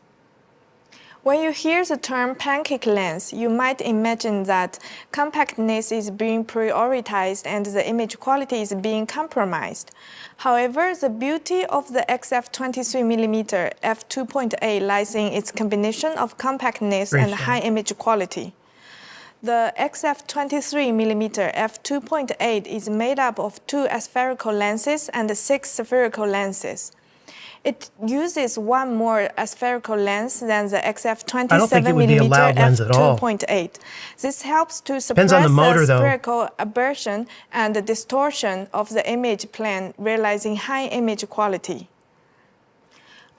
Speaker 7: When you hear the term pancake lens, you might imagine that compactness is being prioritized and the image quality is being compromised. However, the beauty of the XF 23mm f2.8 lies in its combination of compactness and high image quality. The XF 23mm f2.8 is made up of 2 aspherical lenses and 6 spherical lenses. It uses one more aspherical lens than the XF 27mm f2.8. This helps to suppress the spherical aberration and the distortion of the image plane, realizing high image quality.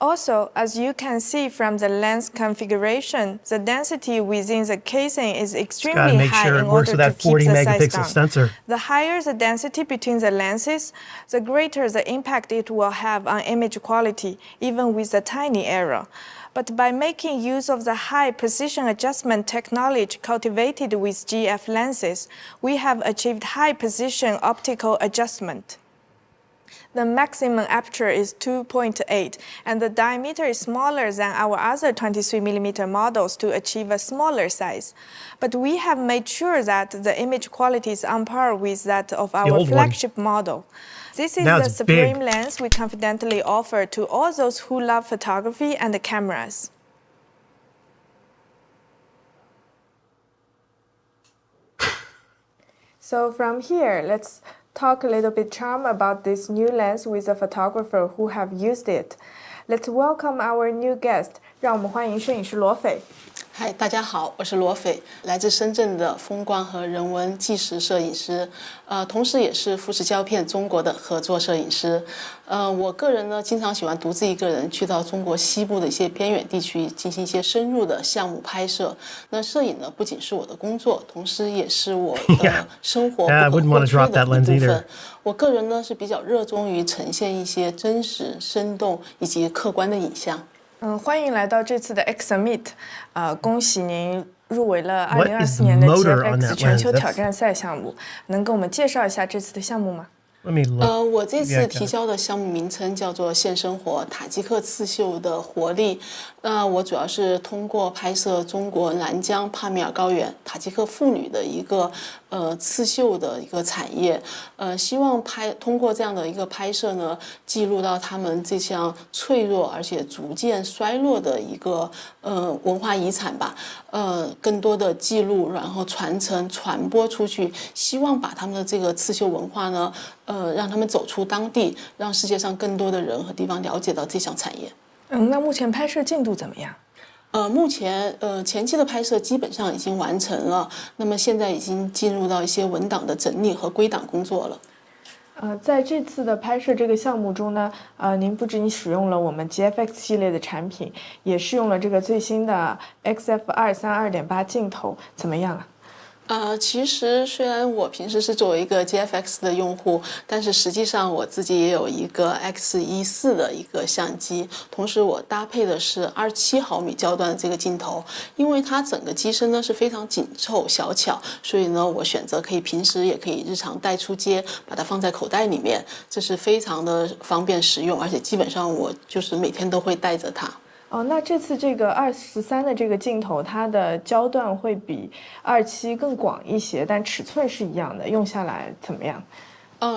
Speaker 7: Also, as you can see from the lens configuration, the density within the casing is extremely high in order to keep the size down.
Speaker 1: Sensor.
Speaker 7: The higher the density between the lenses, the greater the impact it will have on image quality, even with a tiny error. But by making use of the high precision adjustment technology cultivated with GF lenses, we have achieved high precision optical adjustment. The maximum aperture is 2.8, and the diameter is smaller than our other 23mm models to achieve a smaller size. But we have made sure that the image quality is on par with that of our flagship model. This is the supreme lens we confidently offer to all those who love photography and cameras. So from here, let's talk a little bit charm about this new lens with a photographer who have used it. Let's welcome our new guest. 让我们欢迎摄影师罗斐。
Speaker 11: 嗨，大家好，我是罗斐，来自深圳的风光和人文纪实摄影师，同时也是富士胶片中国的合作摄影师。我个人呢，经常喜欢独自一个人去到中国西部的一些偏远地区进行一些深入的项目拍摄。那摄影呢，不仅是我的工作，同时也是我的生活不可或缺的一部分。我个人呢是比较热衷于呈现一些真实、生动以及客观的影像。
Speaker 7: 欢迎来到这次的 X Summit，恭喜您入围了
Speaker 1: What is
Speaker 7: 2024
Speaker 1: the
Speaker 7: 年的
Speaker 1: motor on that
Speaker 7: GFX 全球
Speaker 1: lens?
Speaker 7: 挑战赛项目，能给我们介绍一下这次的项目吗？
Speaker 1: Let me look.
Speaker 11: 我这
Speaker 1: Maybe I
Speaker 11: 次
Speaker 1: got
Speaker 11: 提
Speaker 1: it.
Speaker 11: 交的项目名称叫做现生活塔吉克刺绣的活力。那我主要是通过拍摄中国南疆帕米尔高原塔吉克妇女的一个刺绣的一个产业，希望通过这样的一个拍摄呢，记录到他们这项脆弱而且逐渐衰落的一个文化遗产吧。更多的记录，然后传承传播出去，希望把他们的这个刺绣文化呢，让他们走出当地，让世界上更多的人和地方了解到这项产业。
Speaker 7: 那目前拍摄进度怎么样？
Speaker 11: 目前前期的拍摄基本上已经完成了，那么现在已经进入到一些文档的整理和归档工作了。
Speaker 7: 在这次的拍摄这个项目中呢，您不仅使用了我们 GFX 系列的产品，也试用了这个最新的 XF23 2.8镜头，怎么样啊？
Speaker 11: 其实虽然我平时是作为一个 GFX 的用户，但是实际上我自己也有一个 X14的一个相机，同时我搭配的是27毫米焦段的这个镜头，因为它整个机身呢是非常紧凑小巧，所以呢我选择可以平时也可以日常带出街，把它放在口袋里面，这是非常的方便实用，而且基本上我就是每天都会带着它。
Speaker 7: 那这次这个23的这个镜头，它的焦段会比27更广一些，但尺寸是一样的，用下来怎么样？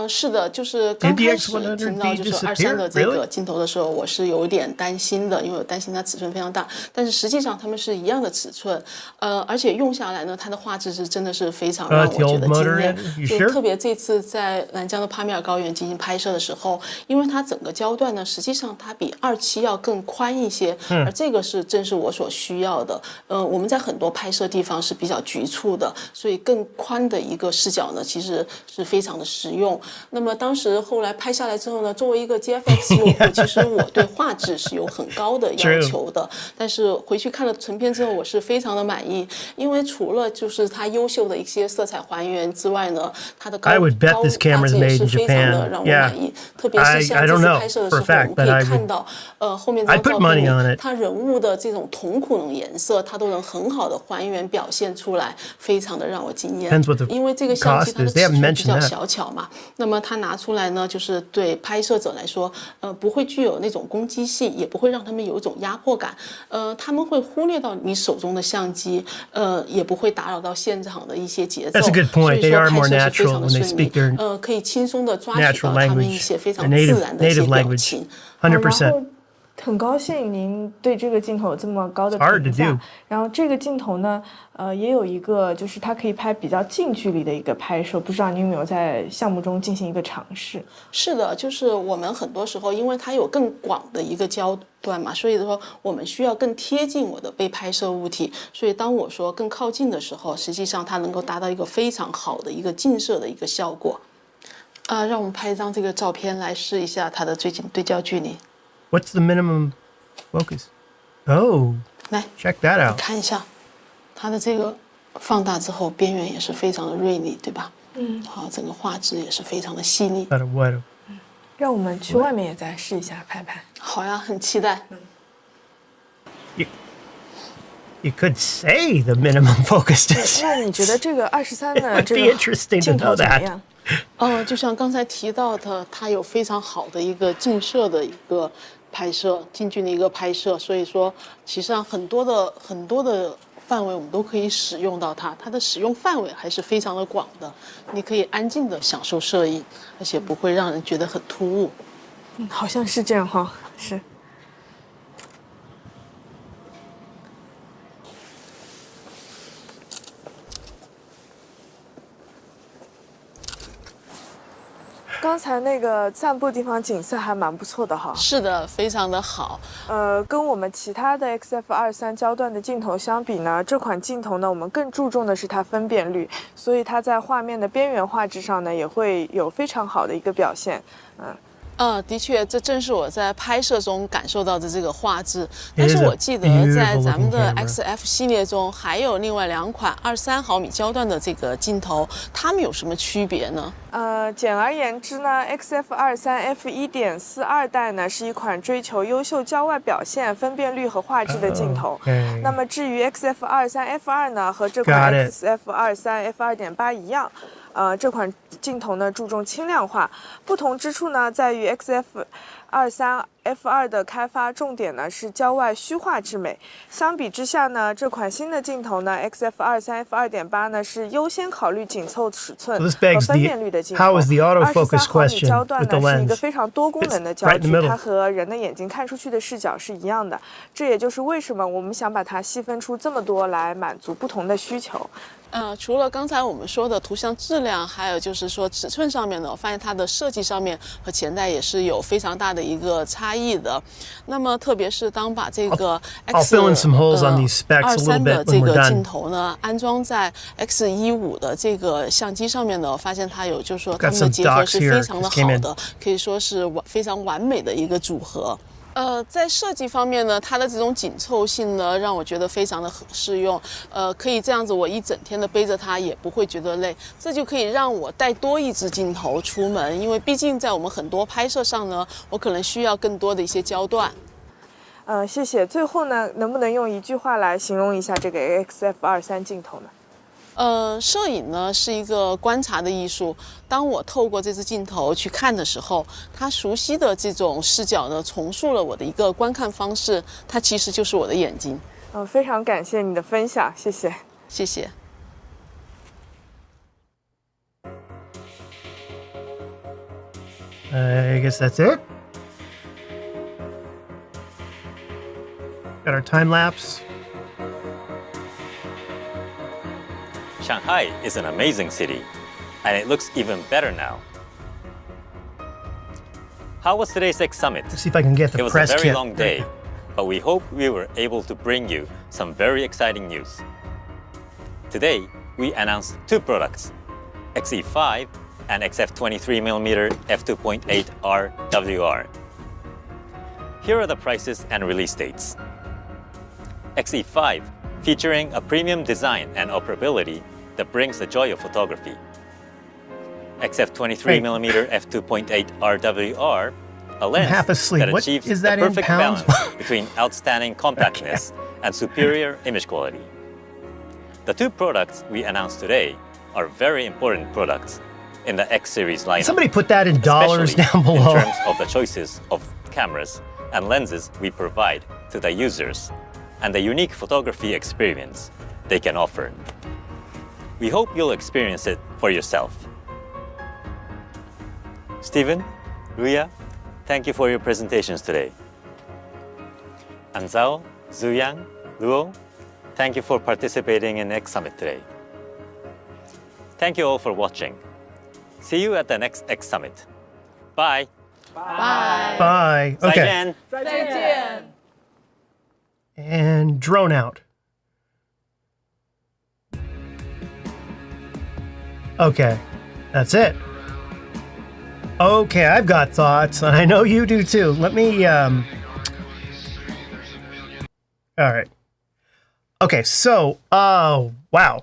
Speaker 11: 是的，就是刚开始听到就是23的这个镜头的时候，我是有点担心的，因为我担心它尺寸非常大。但是实际上它们是一样的尺寸，而且用下来呢，它的画质是真的是非常让我觉得惊艳。就特别这次在南疆的帕米尔高原进行拍摄的时候，因为它整个焦段呢，实际上它比27要更宽一些，而这个是正是我所需要的。我们在很多拍摄地方是比较局促的，所以更宽的一个视角呢，其实是非常的实用。那么当时后来拍下来之后呢，作为一个 GFX 用户，其实我对画质是有很高的要求的。但是回去看了成片之后，我是非常的满意，因为除了就是它优秀的一些色彩还原之外呢，它的高画质也是非常的让我满意。特别是像这次拍摄的时候，我们可以看到后面这张照片里，它人物的这种瞳孔的颜色，它都能很好的还原表现出来，非常的让我惊艳。因为这个相机它的尺寸比较小巧嘛。那么它拿出来呢，就是对拍摄者来说，不会具有那种攻击性，也不会让他们有一种压迫感。他们会忽略到你手中的相机，也不会打扰到现场的一些节奏。所以说拍摄是非常的顺利，可以轻松的抓取到他们一些非常自然的一些表情。
Speaker 1: 100%。
Speaker 7: 很高兴您对这个镜头有这么高的评价。然后这个镜头呢，也有一个就是它可以拍比较近距离的一个拍摄，不知道您有没有在项目中进行一个尝试？
Speaker 11: 是的，就是我们很多时候因为它有更广的一个焦段嘛，所以说我们需要更贴近我的被拍摄物体。所以当我说更靠近的时候，实际上它能够达到一个非常好的一个近摄的一个效果。让我们拍一张这个照片来试一下它的最近对焦距离。
Speaker 1: What's the minimum focus? Oh,
Speaker 11: 来
Speaker 1: check that out.
Speaker 11: 看一下它的这个放大之后，边缘也是非常的锐利，对吧？好，整个画质也是非常的细腻。
Speaker 7: 让我们去外面也再试一下拍拍。
Speaker 11: 好呀，很期待。
Speaker 1: You could say the minimum focus distance.
Speaker 7: 那你觉得这个23的这个镜头怎么样？
Speaker 11: 就像刚才提到的，它有非常好的一个近摄的一个拍摄，近距离一个拍摄，所以说其实上很多的范围我们都可以使用到它，它的使用范围还是非常的广的，你可以安静的享受摄影，而且不会让人觉得很突兀。
Speaker 7: 好像是这样哈，是。刚才那个散步地方景色还蛮不错的哈。
Speaker 11: 是的，非常的好。
Speaker 7: 跟我们其他的 XF23焦段的镜头相比呢，这款镜头呢，我们更注重的是它分辨率，所以它在画面的边缘画质上呢，也会有非常好的一个表现。
Speaker 11: 的确，这正是我在拍摄中感受到的这个画质。
Speaker 1: It
Speaker 11: 但
Speaker 1: is
Speaker 11: 是
Speaker 1: a
Speaker 11: 我记得在咱们的
Speaker 1: beautiful looking camera.
Speaker 11: XF 系列中，还有另外2款23毫米焦段的这个镜头，它们有什么区别呢？
Speaker 7: 简而言之呢 ，XF23 f1.42 代呢是一款追求优秀郊外表现、分辨率和画质的镜头。
Speaker 1: Okay.
Speaker 7: 那么至于 XF23 f2 呢，和这款
Speaker 1: Got it.
Speaker 7: XF23 f2.8 一样。这款镜头呢注重轻量化，不同之处呢在于 XF23 f2 的开发重点呢是郊外虚化之美。相比之下呢，这款新的镜头呢 XF23 f2.8 呢是优先考虑紧凑尺寸
Speaker 1: So this
Speaker 7: 和
Speaker 1: begs
Speaker 7: 分
Speaker 1: the
Speaker 7: 辨率的镜头。
Speaker 1: how is the autofocus
Speaker 7: 23毫米
Speaker 1: question
Speaker 7: 焦段
Speaker 1: with the
Speaker 7: 呢是一个
Speaker 1: lens?
Speaker 7: 非常多功能的
Speaker 1: It's
Speaker 7: 焦
Speaker 1: right in
Speaker 7: 距
Speaker 1: the，middle.
Speaker 7: 它和人的眼睛看出去的视角是一样的。这也就是为什么我们想把它细分出这么多来满足不同的需求。
Speaker 11: 除了刚才我们说的图像质量，还有就是说尺寸上面呢，我发现它的设计上面和前代也是有非常大的一个差异的。那么特别是当把这个
Speaker 1: I'll fill in some holes on these specs a little
Speaker 11: 23的
Speaker 1: bit
Speaker 11: 这
Speaker 1: when we're
Speaker 11: 个镜
Speaker 1: done.
Speaker 11: 头呢，安装在 X15的这个相机上面呢，我发现它有就是说
Speaker 1: Got
Speaker 11: 它们的
Speaker 1: some
Speaker 11: 结合
Speaker 1: docs
Speaker 11: 是
Speaker 1: here,
Speaker 11: 非常的
Speaker 1: just came
Speaker 11: 好
Speaker 1: in.
Speaker 11: 的，可以说是非常完美的一个组合。在设计方面呢，它的这种紧凑性呢，让我觉得非常的适用。可以这样子，我一整天的背着它也不会觉得累。这就可以让我带多一支镜头出门，因为毕竟在我们很多拍摄上呢，我可能需要更多的一些焦段。
Speaker 7: 谢谢。最后呢，能不能用一句话来形容一下这个 XF23 镜头呢？
Speaker 11: 摄影呢是一个观察的艺术。当我透过这支镜头去看的时候，它熟悉的这种视角呢，重塑了我的一个观看方式。它其实就是我的眼睛。
Speaker 7: 非常感谢你的分享，谢谢。
Speaker 11: 谢谢。
Speaker 1: I guess that's it. Got our time lapse.
Speaker 2: Shanghai is an amazing city, and it looks even better now. How was today's X Summit?
Speaker 1: Let's see if I can get the
Speaker 2: It was a
Speaker 1: press
Speaker 2: very
Speaker 1: kit.
Speaker 2: long day, but we hope we were able to bring you some very exciting news. Today, we announced 2 products, XE5 and XF23mm f2.8 RWR. Here are the prices and release dates. XE5, featuring a premium design and operability that brings the joy of photography. XF23mm f2.8 RWR, a lens
Speaker 1: half asleep.
Speaker 2: that
Speaker 1: What
Speaker 2: achieves
Speaker 1: is
Speaker 2: the
Speaker 1: that in
Speaker 2: perfect
Speaker 1: pounds?
Speaker 2: balance between outstanding compactness and superior image quality. The 2 products we announced today are very important products in the X series lineup.
Speaker 1: Somebody put that in dollars
Speaker 2: especially
Speaker 1: down below.
Speaker 2: in terms of the choices of cameras and lenses we provide to the users and the unique photography experience they can offer. We hope you'll experience it for yourself. Stephen, Ruya, thank you for your presentations today. Anzao, Zuyang, Luo, thank you for participating in X Summit today. Thank you all for watching. See you at the next X Summit. Bye.
Speaker 1: Bye. Okay.
Speaker 2: 再见。
Speaker 7: 再见。
Speaker 1: And drone out. Okay, that's it. Okay, I've got thoughts, and I know you do too. Let me, all right. Okay, so, wow.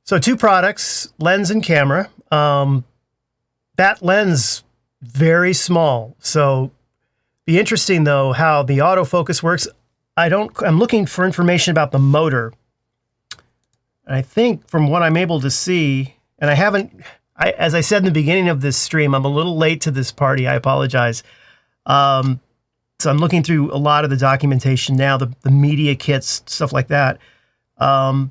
Speaker 1: So 2 products, lens and camera. That lens, very small. So be interesting though, how the autofocus works. I'm looking for information about the motor. And I think from what I'm able to see, and as I said in the beginning of this stream, I'm a little late to this party. I apologize. So I'm looking through a lot of the documentation now, the media kits, stuff like that. I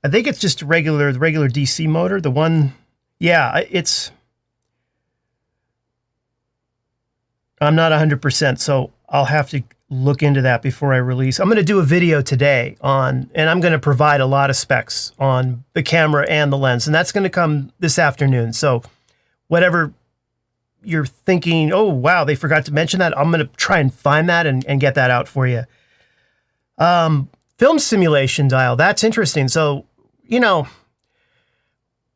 Speaker 1: think it's just the regular DC motor. The one, yeah, I'm not 100%, so I'll have to look into that before I release. I'm going to do a video today and I'm going to provide a lot of specs on the camera and the lens, and that's going to come this afternoon. So whatever you're thinking, oh, wow, they forgot to mention that, I'm going to try and find that and get that out for you. Film simulation dial, that's interesting. So,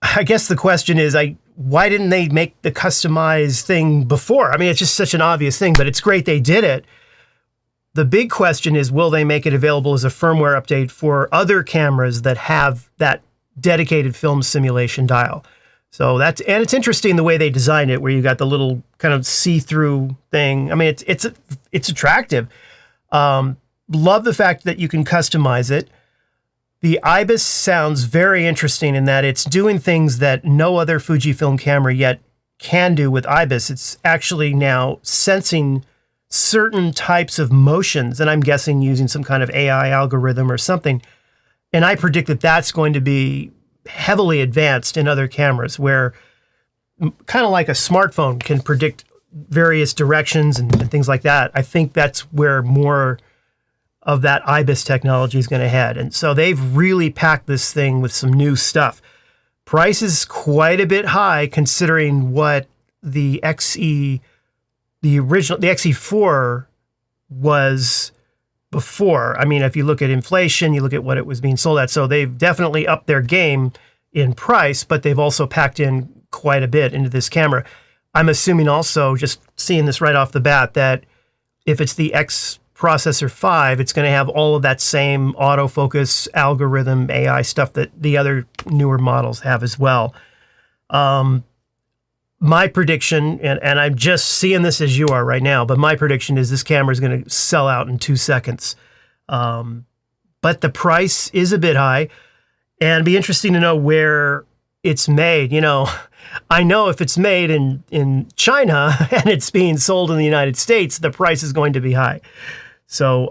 Speaker 1: I guess the question is, why didn't they make the customized thing before? I mean, it's just such an obvious thing, but it's great they did it. The big question is, will they make it available as a firmware update for other cameras that have that dedicated film simulation dial? So and it's interesting the way they designed it, where you got the little kind of see-through thing. I mean, it's attractive. Love the fact that you can customize it. The IBIS sounds very interesting in that it's doing things that no other Fujifilm camera yet can do with IBIS. It's actually now sensing certain types of motions, and I'm guessing using some kind of AI algorithm or something. And I predict that that's going to be heavily advanced in other cameras, where kind of like a smartphone can predict various directions and things like that. I think that's where more of that IBIS technology is going to head. And so they've really packed this thing with some new stuff. Price is quite a bit high considering what the XE4 was before. I mean, if you look at inflation, you look at what it was being sold at. So they've definitely upped their game in price, but they've also packed in quite a bit into this camera. I'm assuming also, just seeing this right off the bat, that if it's the X Processor 5, it's going to have all of that same autofocus algorithm AI stuff that the other newer models have as well. My prediction, and I'm just seeing this as you are right now, but my prediction is this camera is going to sell out in 2 seconds. But the price is a bit high, and it'd be interesting to know where it's made. You know, I know if it's made in China and it's being sold in the United States, the price is going to be high. So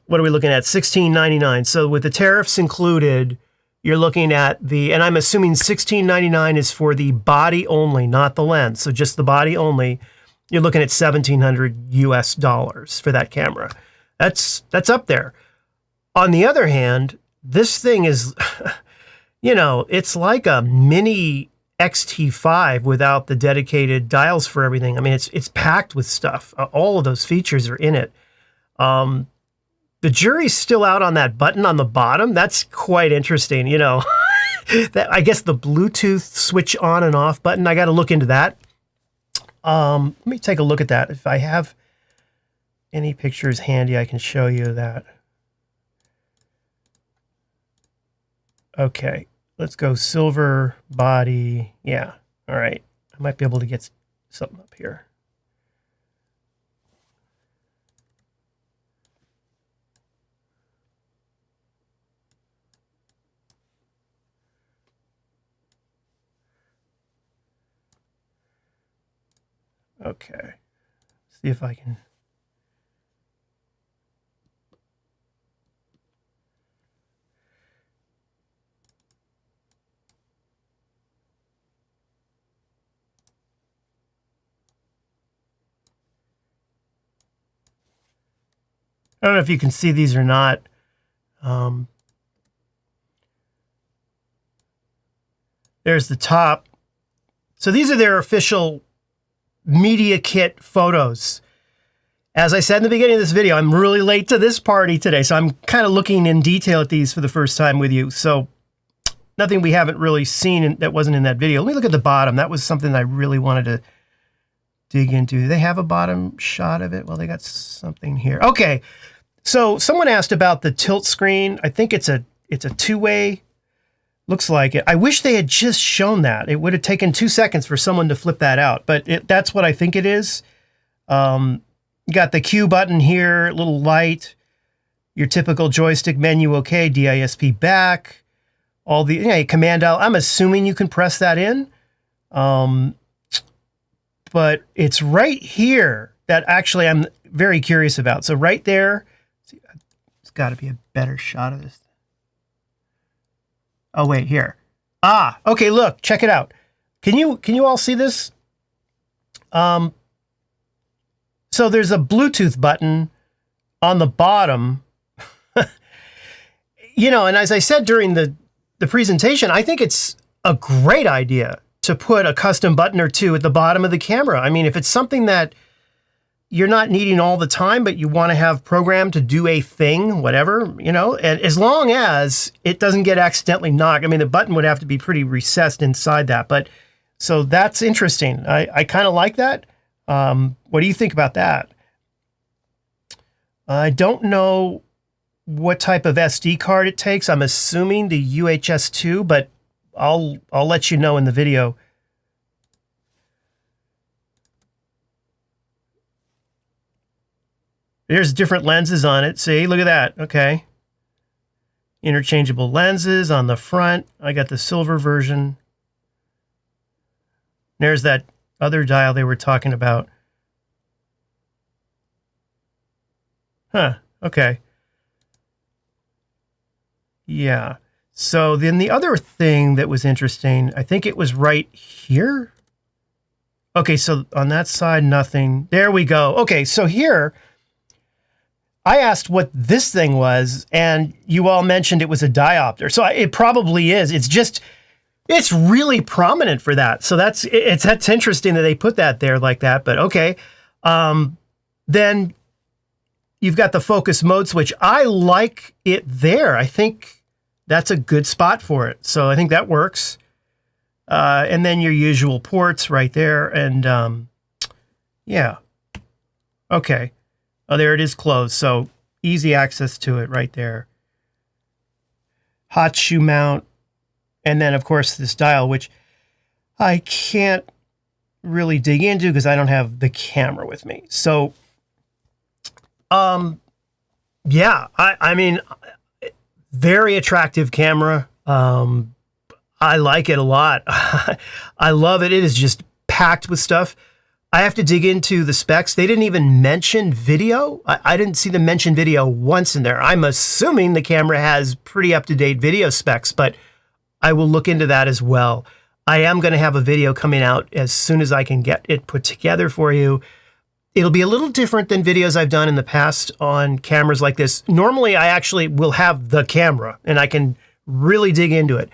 Speaker 1: what are we looking at? $16.99. So with the tariffs included, you're looking at and I'm assuming $16.99 is for the body only, not the lens. So just the body only. You're looking at $1,700 US for that camera. That's up there. On the other hand, this thing is, you know, it's like a mini XT5 without the dedicated dials for everything. I mean, it's packed with stuff. All of those features are in it. The jury's still out on that button on the bottom. That's quite interesting. You know, I guess the Bluetooth switch on and off button, I got to look into that. Let me take a look at that. If I have any pictures handy, I can show you that. Okay, let's go silver body. Yeah, all right. I might be able to get something up here. Okay, see if I can. I don't know if you can see these or not. There's the top. So these are their official media kit photos. As I said in the beginning of this video, I'm really late to this party today, so I'm kind of looking in detail at these for the first time with you. So nothing we haven't really seen that wasn't in that video. Let me look at the bottom. That was something I really wanted to dig into. Do they have a bottom shot of it? Well, they got something here. Okay, so someone asked about the tilt screen. I think it's a two-way. Looks like it. I wish they had just shown that. It would have taken 2 seconds for someone to flip that out, but that's what I think it is. You got the Q button here, little light, your typical joystick menu, okay, DISP back, all the command dial. I'm assuming you can press that in, but it's right here that actually I'm very curious about. So right there, it's got to be a better shot of this. Oh, wait, here. Ah, okay, look, check it out. Can you all see this? So there's a Bluetooth button on the bottom. You know, and as I said during the presentation, I think it's a great idea to put a custom button or two at the bottom of the camera. I mean, if it's something that you're not needing all the time, but you want to have programmed to do a thing, whatever, you know, and as long as it doesn't get accidentally knocked. I mean, the button would have to be pretty recessed inside that, but So that's interesting. I kind of like that. What do you think about that? I don't know what type of SD card it takes. I'm assuming the UHS-2, but I'll let you know in the video. There's different lenses on it. See, look at that. Okay. Interchangeable lenses on the front. I got the silver version. There's that other dial they were talking about. Huh. Okay. Yeah. So then the other thing that was interesting, I think it was right here. Okay, so on that side, nothing. There we go. Okay, so here, I asked what this thing was, and you all mentioned it was a diopter. So it probably is. It's really prominent for that. So that's interesting that they put that there like that, but okay. Then you've got the focus mode switch. I like it there. I think that's a good spot for it. So I think that works. And then your usual ports right there. And yeah. Okay. Oh, there it is closed. So easy access to it right there. Hot shoe mount. And then, of course, this dial, which I can't really dig into because I don't have the camera with me. So, yeah, I mean, very attractive camera. I like it a lot. I love it. It is just packed with stuff. I have to dig into the specs. They didn't even mention video. I didn't see them mention video once in there. I'm assuming the camera has pretty up-to-date video specs, but I will look into that as well. I am going to have a video coming out as soon as I can get it put together for you. It'll be a little different than videos I've done in the past on cameras like this. Normally, I actually will have the camera and I can really dig into it.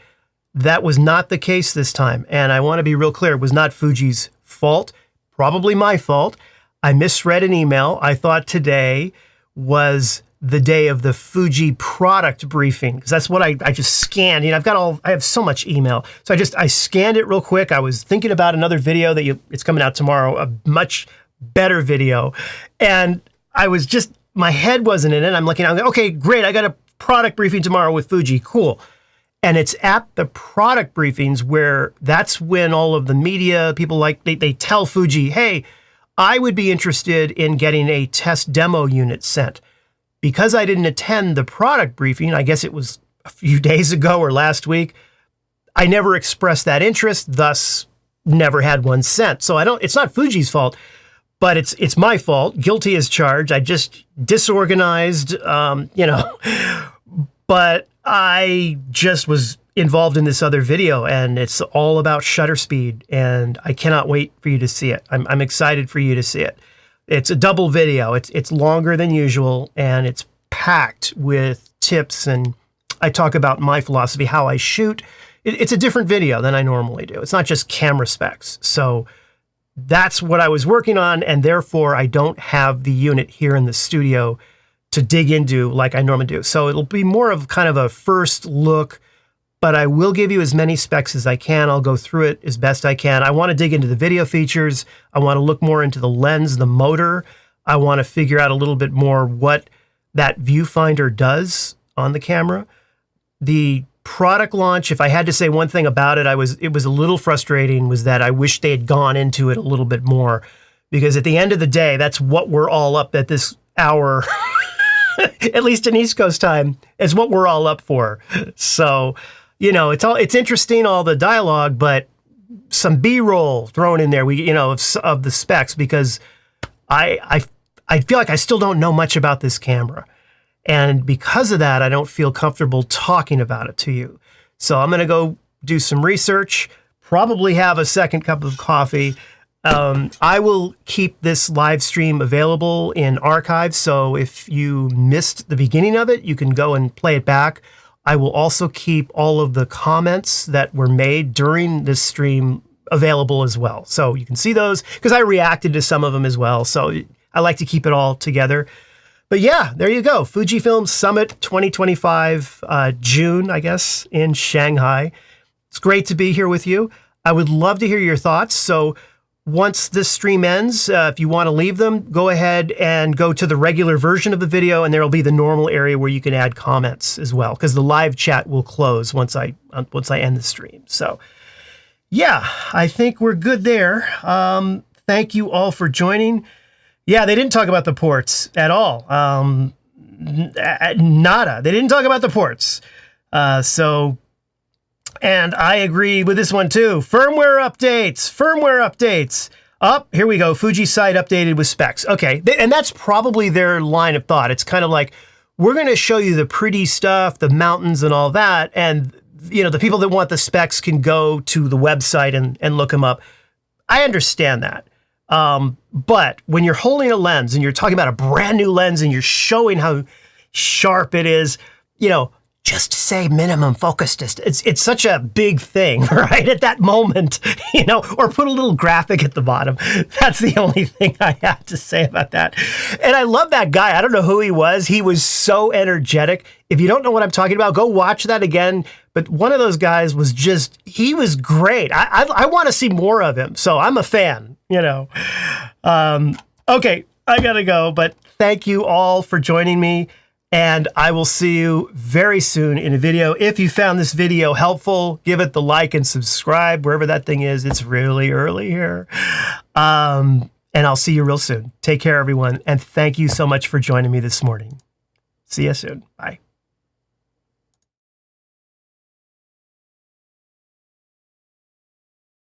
Speaker 1: That was not the case this time. And I want to be real clear, it was not Fuji's fault, probably my fault. I misread an email. I thought today was the day of the Fuji product briefing, because that's what I just scanned. You know, I have so much email. So I scanned it real quick. I was thinking about another video it's coming out tomorrow, a much better video. And I was just, my head wasn't in it. I'm looking, okay, great. I got a product briefing tomorrow with Fuji. Cool. And it's at the product briefings where that's when all of the media people they tell Fuji, hey, I would be interested in getting a test demo unit sent. Because I didn't attend the product briefing, I guess it was a few days ago or last week, I never expressed that interest, thus never had one sent. So it's not Fuji's fault, but it's my fault. Guilty as charged. I just disorganized, but I just was involved in this other video and it's all about shutter speed and I cannot wait for you to see it. I'm excited for you to see it. It's a double video. It's longer than usual and it's packed with tips and I talk about my philosophy, how I shoot. It's a different video than I normally do. It's not just camera specs. So that's what I was working on and therefore I don't have the unit here in the studio to dig into like I normally do. So it'll be more of kind of a first look, but I will give you as many specs as I can. I'll go through it as best I can. I want to dig into the video features. I want to look more into the lens, the motor. I want to figure out a little bit more what that viewfinder does on the camera. The product launch, if I had to say one thing about it, it was a little frustrating, was that I wish they had gone into it a little bit more, because at the end of the day, that's what we're all up at this hour, at least in East Coast time, is what we're all up for. So, it's interesting, all the dialogue, but some B-roll thrown in there, of the specs, because I feel like I still don't know much about this camera. And because of that, I don't feel comfortable talking about it to you. So I'm going to go do some research, probably have a second cup of coffee. I will keep this live stream available in archives. So if you missed the beginning of it, you can go and play it back. I will also keep all of the comments that were made during this stream available as well. So you can see those because I reacted to some of them as well. So I like to keep it all together. But yeah, there you go. Fujifilm Summit 2025, June, I guess, in Shanghai. It's great to be here with you. I would love to hear your thoughts. So once this stream ends, if you want to leave them, go ahead and go to the regular version of the video, and there'll be the normal area where you can add comments as well, because the live chat will close once I end the stream. So yeah, I think we're good there. Thank you all for joining. Yeah, they didn't talk about the ports at all. Nada. They didn't talk about the ports. And I agree with this one too. Firmware updates. Here we go. Fuji site updated with specs. Okay, and that's probably their line of thought. It's kind of like, we're going to show you the pretty stuff, the mountains and all that, and the people that want the specs can go to the website and look them up. I understand that. But when you're holding a lens and you're talking about a brand new lens and you're showing how sharp it is, just say minimum focus distance. It's such a big thing, right? At that moment, or put a little graphic at the bottom. That's the only thing I have to say about that. And I love that guy. I don't know who he was. He was so energetic. If you don't know what I'm talking about, go watch that again. But one of those guys was he was great. I want to see more of him. So I'm a fan, Okay, I gotta go, but thank you all for joining me. And I will see you very soon in a video. If you found this video helpful, give it the like and subscribe, wherever that thing is. It's really early here. And I'll see you real soon. Take care, everyone. And thank you so much for joining me this morning. See you soon. Bye.